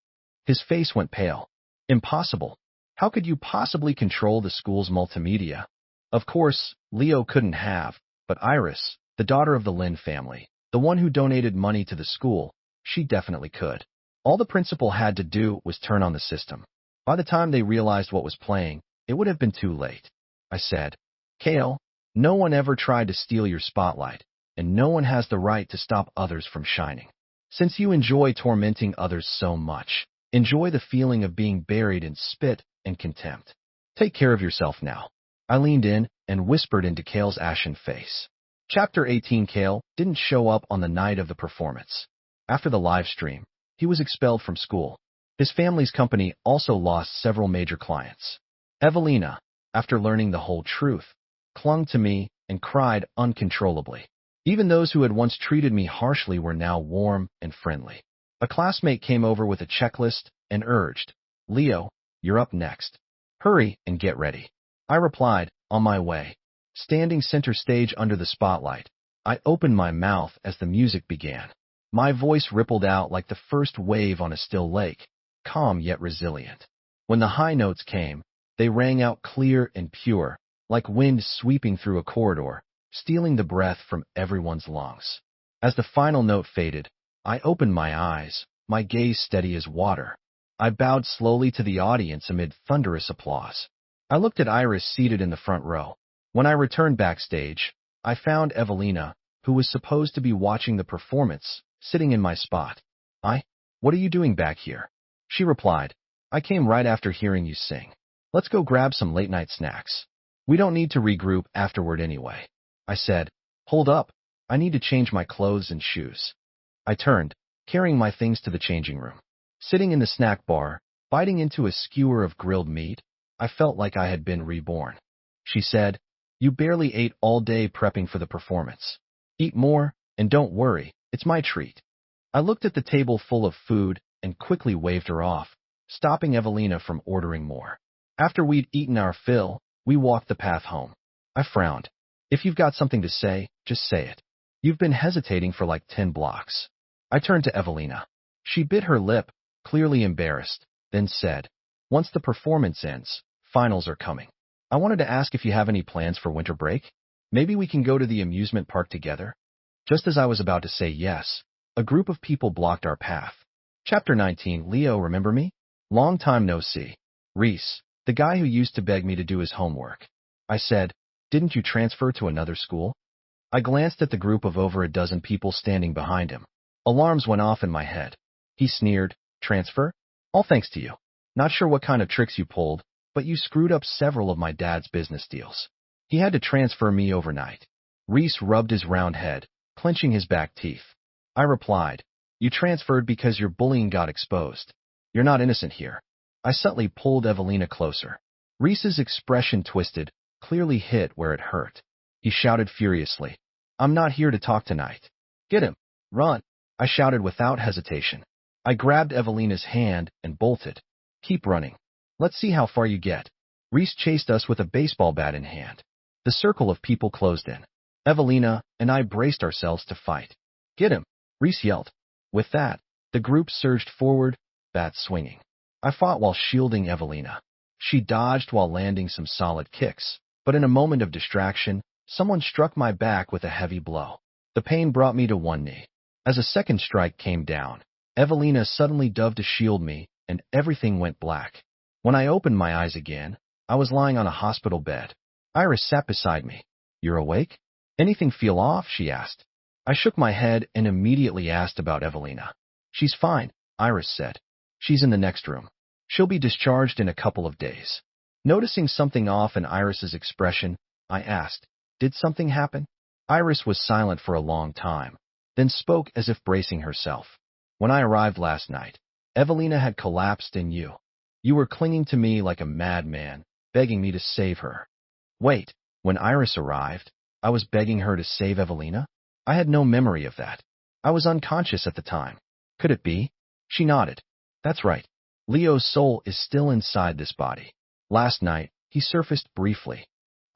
His face went pale. Impossible. How could you possibly control the school's multimedia? Of course, Leo couldn't have, but Iris, the daughter of the Lin family, The one who donated money to the school, she definitely could. All the principal had to do was turn on the system. By the time they realized what was playing, it would have been too late. I said, Kale, no one ever tried to steal your spotlight, and no one has the right to stop others from shining. Since you enjoy tormenting others so much, enjoy the feeling of being buried in spit and contempt. Take care of yourself now. I leaned in and whispered into Kale's ashen face. Chapter 18. Kale didn't show up on the night of the performance. After the live stream, he was expelled from school. His family's company also lost several major clients. Evelina, after learning the whole truth, clung to me and cried uncontrollably. Even those who had once treated me harshly were now warm and friendly. A classmate came over with a checklist and urged, Leo, you're up next. Hurry and get ready. I replied, on my way. Standing center stage under the spotlight, I opened my mouth as the music began. My voice rippled out like the first wave on a still lake, calm yet resilient. When the high notes came, they rang out clear and pure, like wind sweeping through a corridor, stealing the breath from everyone's lungs. As the final note faded, I opened my eyes, my gaze steady as water. I bowed slowly to the audience amid thunderous applause. I looked at Iris seated in the front row. When I returned backstage, I found Evelina, who was supposed to be watching the performance, sitting in my spot. What are you doing back here? She replied, I came right after hearing you sing. Let's go grab some late-night snacks. We don't need to regroup afterward anyway. I said, hold up, I need to change my clothes and shoes. I turned, carrying my things to the changing room. Sitting in the snack bar, biting into a skewer of grilled meat, I felt like I had been reborn. She said, you barely ate all day prepping for the performance. Eat more, and don't worry, it's my treat. I looked at the table full of food and quickly waved her off, stopping Evelina from ordering more. After we'd eaten our fill, we walked the path home. I frowned. If you've got something to say, just say it. You've been hesitating for like 10 blocks. I turned to Evelina. She bit her lip, clearly embarrassed, then said, once the performance ends, finals are coming. I wanted to ask if you have any plans for winter break? Maybe we can go to the amusement park together? Just as I was about to say yes, a group of people blocked our path. Chapter 19. Leo, remember me? Long time no see. Reese, the guy who used to beg me to do his homework. I said, didn't you transfer to another school? I glanced at the group of over a dozen people standing behind him. Alarms went off in my head. He sneered, transfer? All thanks to you. Not sure what kind of tricks you pulled, but you screwed up several of my dad's business deals. He had to transfer me overnight. Reese rubbed his round head, clenching his back teeth. I replied, you transferred because your bullying got exposed. You're not innocent here. I subtly pulled Evelina closer. Reese's expression twisted, clearly hit where it hurt. He shouted furiously, I'm not here to talk tonight. Get him. Run. I shouted without hesitation. I grabbed Evelina's hand and bolted. Keep running. Let's see how far you get. Reese chased us with a baseball bat in hand. The circle of people closed in. Evelina and I braced ourselves to fight. Get him, Reese yelled. With that, the group surged forward, bats swinging. I fought while shielding Evelina. She dodged while landing some solid kicks, but in a moment of distraction, someone struck my back with a heavy blow. The pain brought me to one knee. As a second strike came down, Evelina suddenly dove to shield me, and everything went black. When I opened my eyes again, I was lying on a hospital bed. Iris sat beside me. You're awake? Anything feel off? She asked. I shook my head and immediately asked about Evelina. She's fine, Iris said. She's in the next room. She'll be discharged in a couple of days. Noticing something off in Iris's expression, I asked, did something happen? Iris was silent for a long time, then spoke as if bracing herself. When I arrived last night, Evelina had collapsed and you were clinging to me like a madman, begging me to save her. Wait, when Iris arrived, I was begging her to save Evelina? I had no memory of that. I was unconscious at the time. Could it be? She nodded. That's right. Leo's soul is still inside this body. Last night, he surfaced briefly.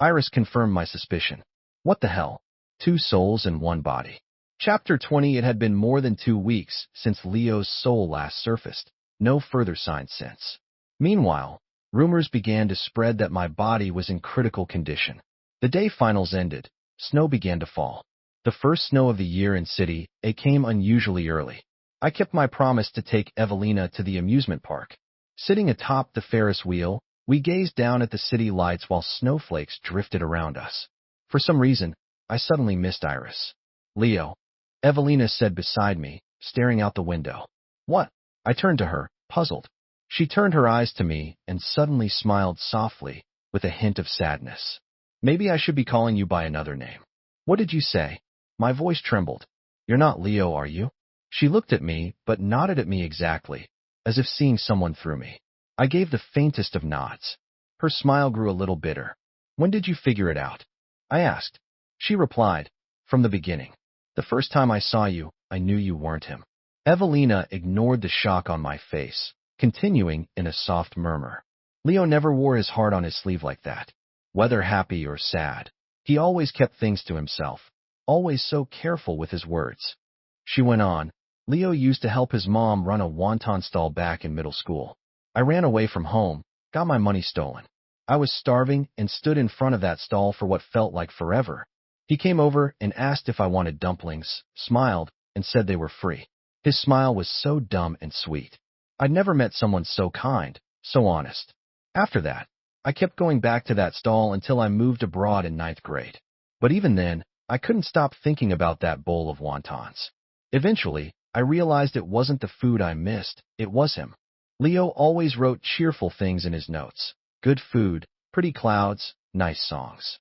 Iris confirmed my suspicion. What the hell? 2 souls in one body. Chapter 20. It had been more than 2 weeks since Leo's soul last surfaced. No further signs since. Meanwhile, rumors began to spread that my body was in critical condition. The day finals ended, snow began to fall. The first snow of the year in city, it came unusually early. I kept my promise to take Evelina to the amusement park. Sitting atop the Ferris wheel, we gazed down at the city lights while snowflakes drifted around us. For some reason, I suddenly missed Iris. Leo, Evelina said beside me, staring out the window. What? I turned to her, puzzled. She turned her eyes to me and suddenly smiled softly, with a hint of sadness. Maybe I should be calling you by another name. What did you say? My voice trembled. You're not Leo, are you? She looked at me, but nodded at me exactly, as if seeing someone through me. I gave the faintest of nods. Her smile grew a little bitter. When did you figure it out? I asked. She replied, from the beginning. The first time I saw you, I knew you weren't him. Evelina ignored the shock on my face, continuing in a soft murmur. Leo never wore his heart on his sleeve like that. Whether happy or sad, he always kept things to himself, always so careful with his words. She went on. Leo used to help his mom run a wonton stall back in middle school. I ran away from home, got my money stolen. I was starving and stood in front of that stall for what felt like forever. He came over and asked if I wanted dumplings, smiled, and said they were free. His smile was so dumb and sweet. I'd never met someone so kind, so honest. After that, I kept going back to that stall until I moved abroad in 9th grade. But even then, I couldn't stop thinking about that bowl of wontons. Eventually, I realized it wasn't the food I missed, it was him. Leo always wrote cheerful things in his notes. Good food, pretty clouds, nice songs.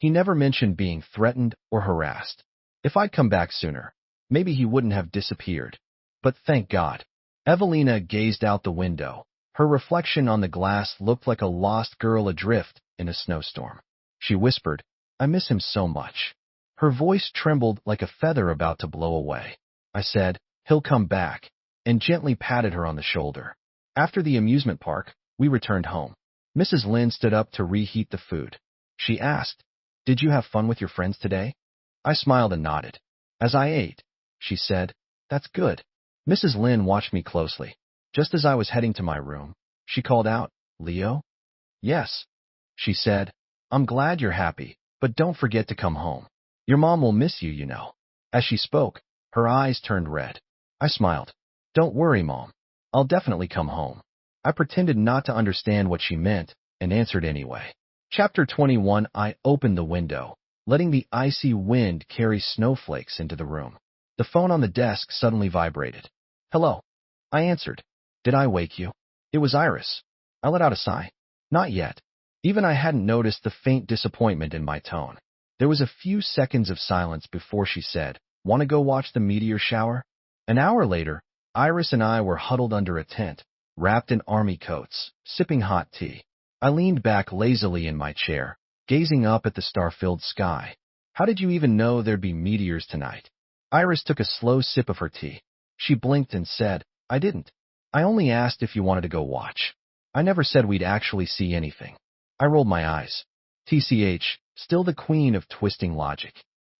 He never mentioned being threatened or harassed. If I'd come back sooner, maybe he wouldn't have disappeared. But thank God. Evelina gazed out the window. Her reflection on the glass looked like a lost girl adrift in a snowstorm. She whispered, I miss him so much. Her voice trembled like a feather about to blow away. I said, he'll come back, and gently patted her on the shoulder. After the amusement park, we returned home. Mrs. Lynn stood up to reheat the food. She asked, did you have fun with your friends today? I smiled and nodded. As I ate, she said, that's good. Mrs. Lynn watched me closely. Just as I was heading to my room, she called out, Leo? Yes, she said. I'm glad you're happy, but don't forget to come home. Your mom will miss you, you know. As she spoke, her eyes turned red. I smiled. Don't worry, Mom. I'll definitely come home. I pretended not to understand what she meant and answered anyway. Chapter 21. I opened the window, letting the icy wind carry snowflakes into the room. The phone on the desk suddenly vibrated. Hello. I answered. Did I wake you? It was Iris. I let out a sigh. Not yet. Even I hadn't noticed the faint disappointment in my tone. There was a few seconds of silence before she said, Want to go watch the meteor shower? An hour later, Iris and I were huddled under a tent, wrapped in army coats, sipping hot tea. I leaned back lazily in my chair, gazing up at the star-filled sky. How did you even know there'd be meteors tonight? Iris took a slow sip of her tea. She blinked and said, I didn't. I only asked if you wanted to go watch. I never said we'd actually see anything. I rolled my eyes. TCH, still the queen of twisting logic.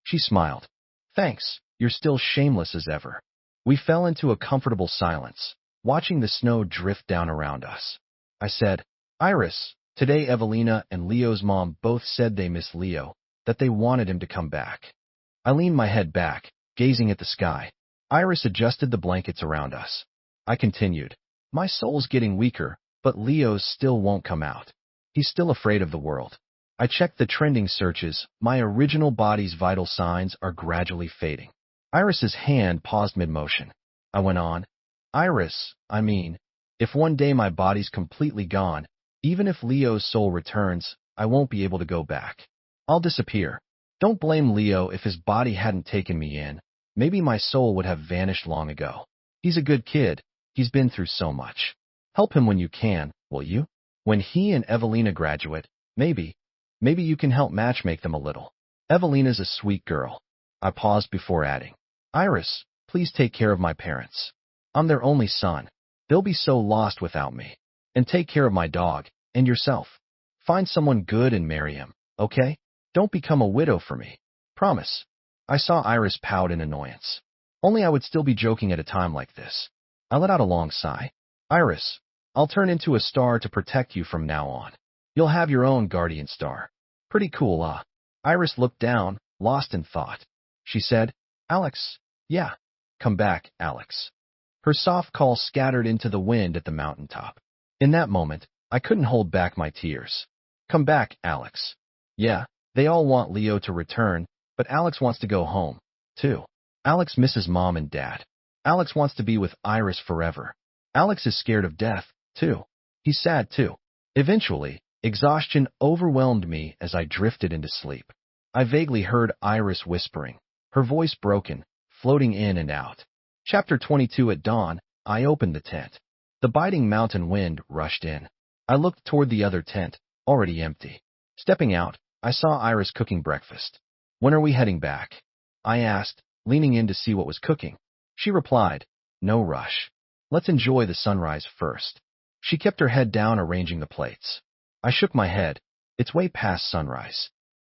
She smiled. Thanks, you're still shameless as ever. We fell into a comfortable silence, watching the snow drift down around us. I said, Iris, today Evelina and Leo's mom both said they miss Leo, that they wanted him to come back. I leaned my head back, gazing at the sky. Iris adjusted the blankets around us. I continued, my soul's getting weaker, but Leo's still won't come out. He's still afraid of the world. I checked the trending searches. My original body's vital signs are gradually fading. Iris's hand paused mid-motion. I went on. Iris, if one day my body's completely gone, even if Leo's soul returns, I won't be able to go back. I'll disappear. Don't blame Leo if his body hadn't taken me in. Maybe my soul would have vanished long ago. He's a good kid. He's been through so much. Help him when you can, will you? When he and Evelina graduate, maybe you can help matchmake them a little. Evelina's a sweet girl. I paused before adding, Iris, please take care of my parents. I'm their only son. They'll be so lost without me. And take care of my dog, and yourself. Find someone good and marry him, okay? Don't become a widow for me. Promise. I saw Iris pout in annoyance. Only I would still be joking at a time like this. I let out a long sigh. Iris, I'll turn into a star to protect you from now on. You'll have your own guardian star. Pretty cool, Iris looked down, lost in thought. She said, Alex, yeah, come back, Alex. Her soft call scattered into the wind at the mountaintop. In that moment, I couldn't hold back my tears. Come back, Alex. Yeah, they all want Leo to return, but Alex wants to go home, too. Alex misses mom and dad. Alex wants to be with Iris forever. Alex is scared of death, too. He's sad, too. Eventually, exhaustion overwhelmed me as I drifted into sleep. I vaguely heard Iris whispering, her voice broken, floating in and out. Chapter 22. At dawn, I opened the tent. The biting mountain wind rushed in. I looked toward the other tent, already empty. Stepping out, I saw Iris cooking breakfast. When are we heading back? I asked, leaning in to see what was cooking. She replied, no rush. Let's enjoy the sunrise first. She kept her head down arranging the plates. I shook my head. It's way past sunrise.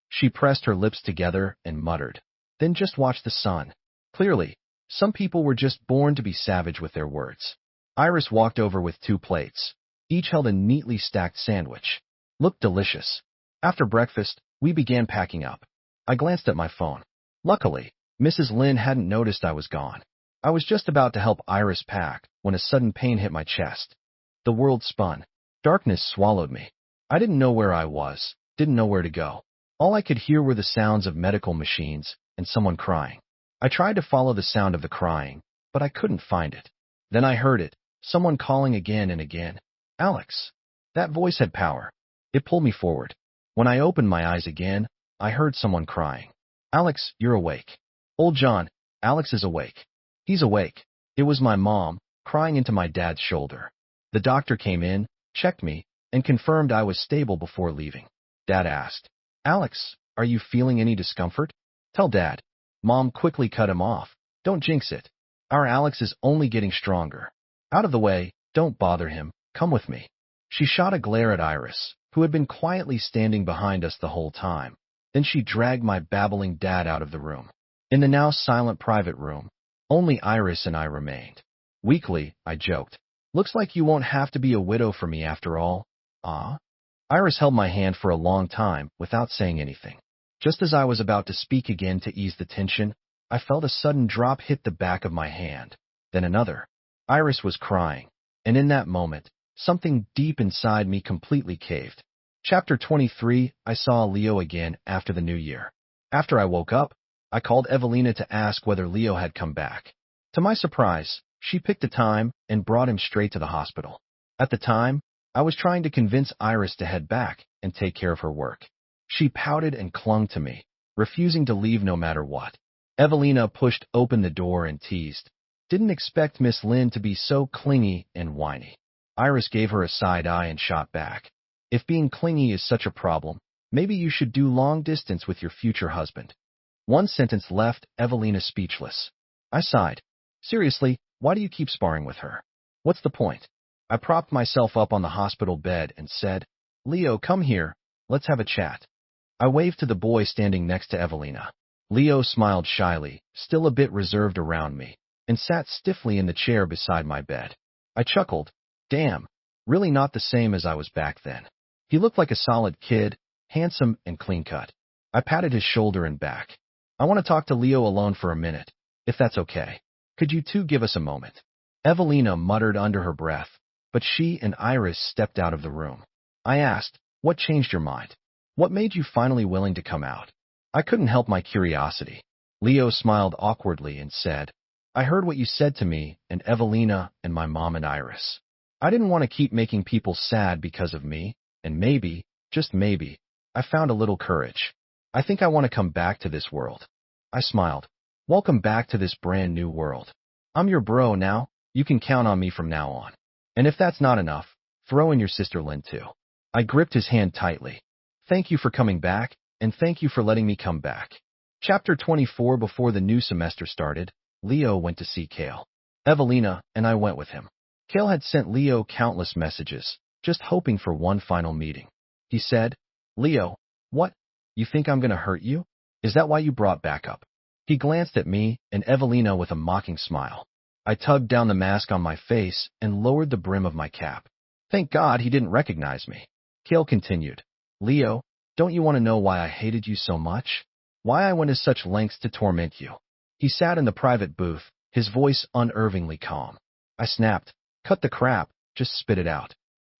She pressed her lips together and muttered, then just watch the sun. Clearly, some people were just born to be savage with their words. Iris walked over with 2 plates. Each held a neatly stacked sandwich. Looked delicious. After breakfast, we began packing up. I glanced at my phone. Luckily, Mrs. Lynn hadn't noticed I was gone. I was just about to help Iris pack when a sudden pain hit my chest. The world spun. Darkness swallowed me. I didn't know where I was, didn't know where to go. All I could hear were the sounds of medical machines and someone crying. I tried to follow the sound of the crying, but I couldn't find it. Then I heard it, someone calling again and again. Alex. That voice had power. It pulled me forward. When I opened my eyes again, I heard someone crying. Alex, you're awake. Old John, Alex is awake. He's awake. It was my mom, crying into my dad's shoulder. The doctor came in, checked me, and confirmed I was stable before leaving. Dad asked, Alex, are you feeling any discomfort? Tell Dad. Mom quickly cut him off. Don't jinx it. Our Alex is only getting stronger. Out of the way, don't bother him, come with me. She shot a glare at Iris, who had been quietly standing behind us the whole time. Then she dragged my babbling dad out of the room. In the now silent private room, only Iris and I remained. Weakly, I joked. Looks like you won't have to be a widow for me after all. Ah? Iris held my hand for a long time without saying anything. Just as I was about to speak again to ease the tension, I felt a sudden drop hit the back of my hand. Then another. Iris was crying, and in that moment, something deep inside me completely caved. Chapter 23. I saw Leo again after the new year. After I woke up, I called Evelina to ask whether Leo had come back. To my surprise, she picked a time and brought him straight to the hospital. At the time, I was trying to convince Iris to head back and take care of her work. She pouted and clung to me, refusing to leave no matter what. Evelina pushed open the door and teased. Didn't expect Miss Lynn to be so clingy and whiny. Iris gave her a side eye and shot back. If being clingy is such a problem, maybe you should do long distance with your future husband. One sentence left Evelina speechless. I sighed. Seriously, why do you keep sparring with her? What's the point? I propped myself up on the hospital bed and said, Leo, come here, let's have a chat. I waved to the boy standing next to Evelina. Leo smiled shyly, still a bit reserved around me, and sat stiffly in the chair beside my bed. I chuckled. Damn, really not the same as I was back then. He looked like a solid kid, handsome and clean-cut. I patted his shoulder and back. I want to talk to Leo alone for a minute, if that's okay. Could you two give us a moment? Evelina muttered under her breath, but she and Iris stepped out of the room. I asked, what changed your mind? What made you finally willing to come out? I couldn't help my curiosity. Leo smiled awkwardly and said, I heard what you said to me and Evelina and my mom and Iris. I didn't want to keep making people sad because of me, and maybe, just maybe, I found a little courage. I think I want to come back to this world. I smiled. Welcome back to this brand new world. I'm your bro now, you can count on me from now on. And if that's not enough, throw in your sister Lynn too. I gripped his hand tightly. Thank you for coming back, and thank you for letting me come back. Chapter 24. Before the new semester started, Leo went to see Kale. Evelina and I went with him. Kale had sent Leo countless messages, just hoping for one final meeting. He said, Leo, what? You think I'm going to hurt you? Is that why you brought backup? He glanced at me and Evelina with a mocking smile. I tugged down the mask on my face and lowered the brim of my cap. Thank God he didn't recognize me. Kale continued, Leo, don't you want to know why I hated you so much? Why I went to such lengths to torment you. He sat in the private booth, his voice unnervingly calm. I snapped, cut the crap, just spit it out.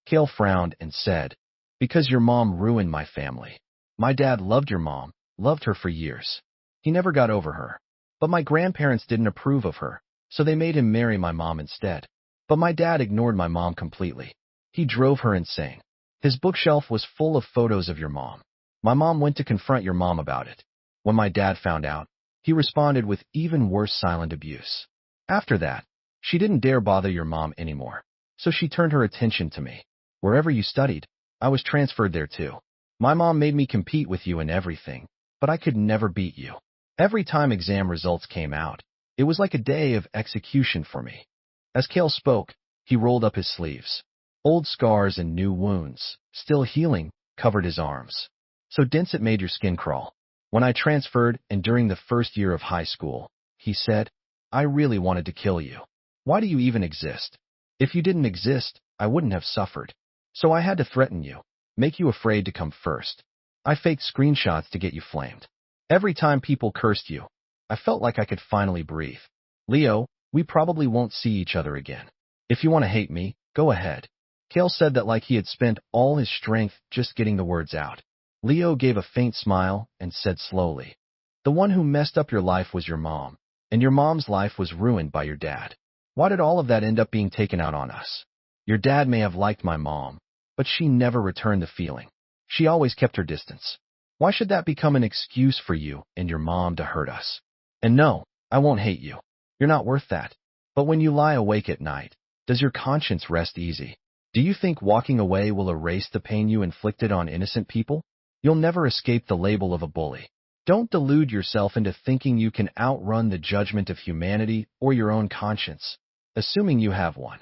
Kale frowned and said, because your mom ruined my family. My dad loved your mom, loved her for years. He never got over her. But my grandparents didn't approve of her, so they made him marry my mom instead. But my dad ignored my mom completely. He drove her insane. His bookshelf was full of photos of your mom. My mom went to confront your mom about it. When my dad found out, he responded with even worse silent abuse. After that, she didn't dare bother your mom anymore, so she turned her attention to me. Wherever you studied, I was transferred there too. My mom made me compete with you in everything, but I could never beat you. Every time exam results came out, it was like a day of execution for me. As Kale spoke, he rolled up his sleeves. Old scars and new wounds, still healing, covered his arms. So dense it made your skin crawl. When I transferred and during the first year of high school, he said, I really wanted to kill you. Why do you even exist? If you didn't exist, I wouldn't have suffered. So I had to threaten you, make you afraid to come first. I faked screenshots to get you flamed. Every time people cursed you, I felt like I could finally breathe. Leo, we probably won't see each other again. If you want to hate me, go ahead. Kale said that like he had spent all his strength just getting the words out. Leo gave a faint smile and said slowly, the one who messed up your life was your mom, and your mom's life was ruined by your dad. Why did all of that end up being taken out on us? Your dad may have liked my mom, but she never returned the feeling. She always kept her distance. Why should that become an excuse for you and your mom to hurt us? And no, I won't hate you. You're not worth that. But when you lie awake at night, does your conscience rest easy? Do you think walking away will erase the pain you inflicted on innocent people? You'll never escape the label of a bully. Don't delude yourself into thinking you can outrun the judgment of humanity or your own conscience, assuming you have one.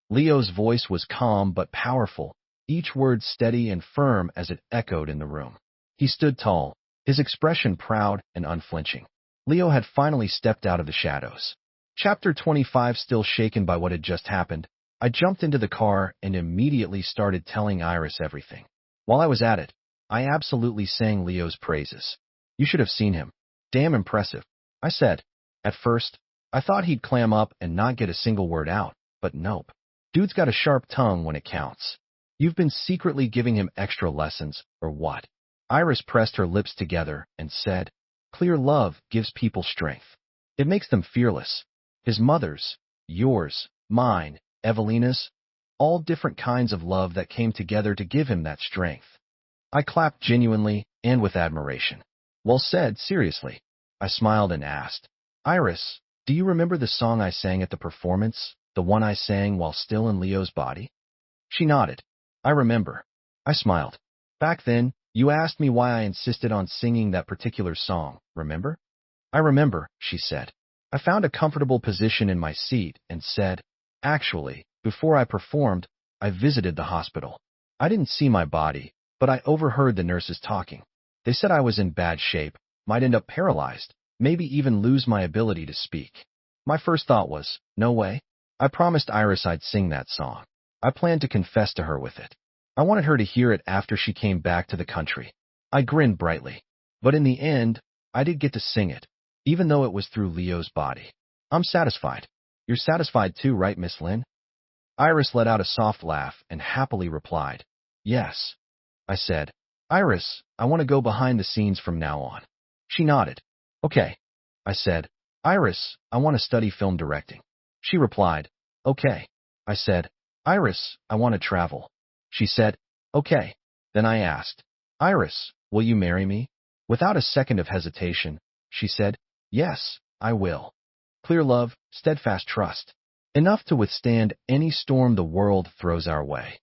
Leo's voice was calm but powerful, each word steady and firm as it echoed in the room. He stood tall, his expression proud and unflinching. Leo had finally stepped out of the shadows. Chapter 25. Still shaken by what had just happened, I jumped into the car and immediately started telling Iris everything. While I was at it, I absolutely sang Leo's praises. You should have seen him. Damn impressive, I said. At first, I thought he'd clam up and not get a single word out, but nope. Dude's got a sharp tongue when it counts. You've been secretly giving him extra lessons, or what? Iris pressed her lips together and said, clear love gives people strength. It makes them fearless. His mother's, yours, mine, Evelina's, all different kinds of love that came together to give him that strength. I clapped genuinely and with admiration. Well said, seriously. I smiled and asked, Iris, do you remember the song I sang at the performance, the one I sang while still in Leo's body? She nodded. I remember. I smiled. Back then, you asked me why I insisted on singing that particular song, remember? I remember, she said. I found a comfortable position in my seat and said, actually, before I performed, I visited the hospital. I didn't see my body, but I overheard the nurses talking. They said I was in bad shape, might end up paralyzed, maybe even lose my ability to speak. My first thought was, no way. I promised Iris I'd sing that song. I planned to confess to her with it. I wanted her to hear it after she came back to the country. I grinned brightly. But in the end, I did get to sing it, even though it was through Leo's body. I'm satisfied. You're satisfied too, right, Miss Lynn? Iris let out a soft laugh and happily replied, yes. I said, Iris, I want to go behind the scenes from now on. She nodded. Okay. I said, Iris, I want to study film directing. She replied, okay. I said, Iris, I want to travel. She said, okay. Then I asked, Iris, will you marry me? Without a second of hesitation, she said, yes, I will. Clear love, steadfast trust. Enough to withstand any storm the world throws our way.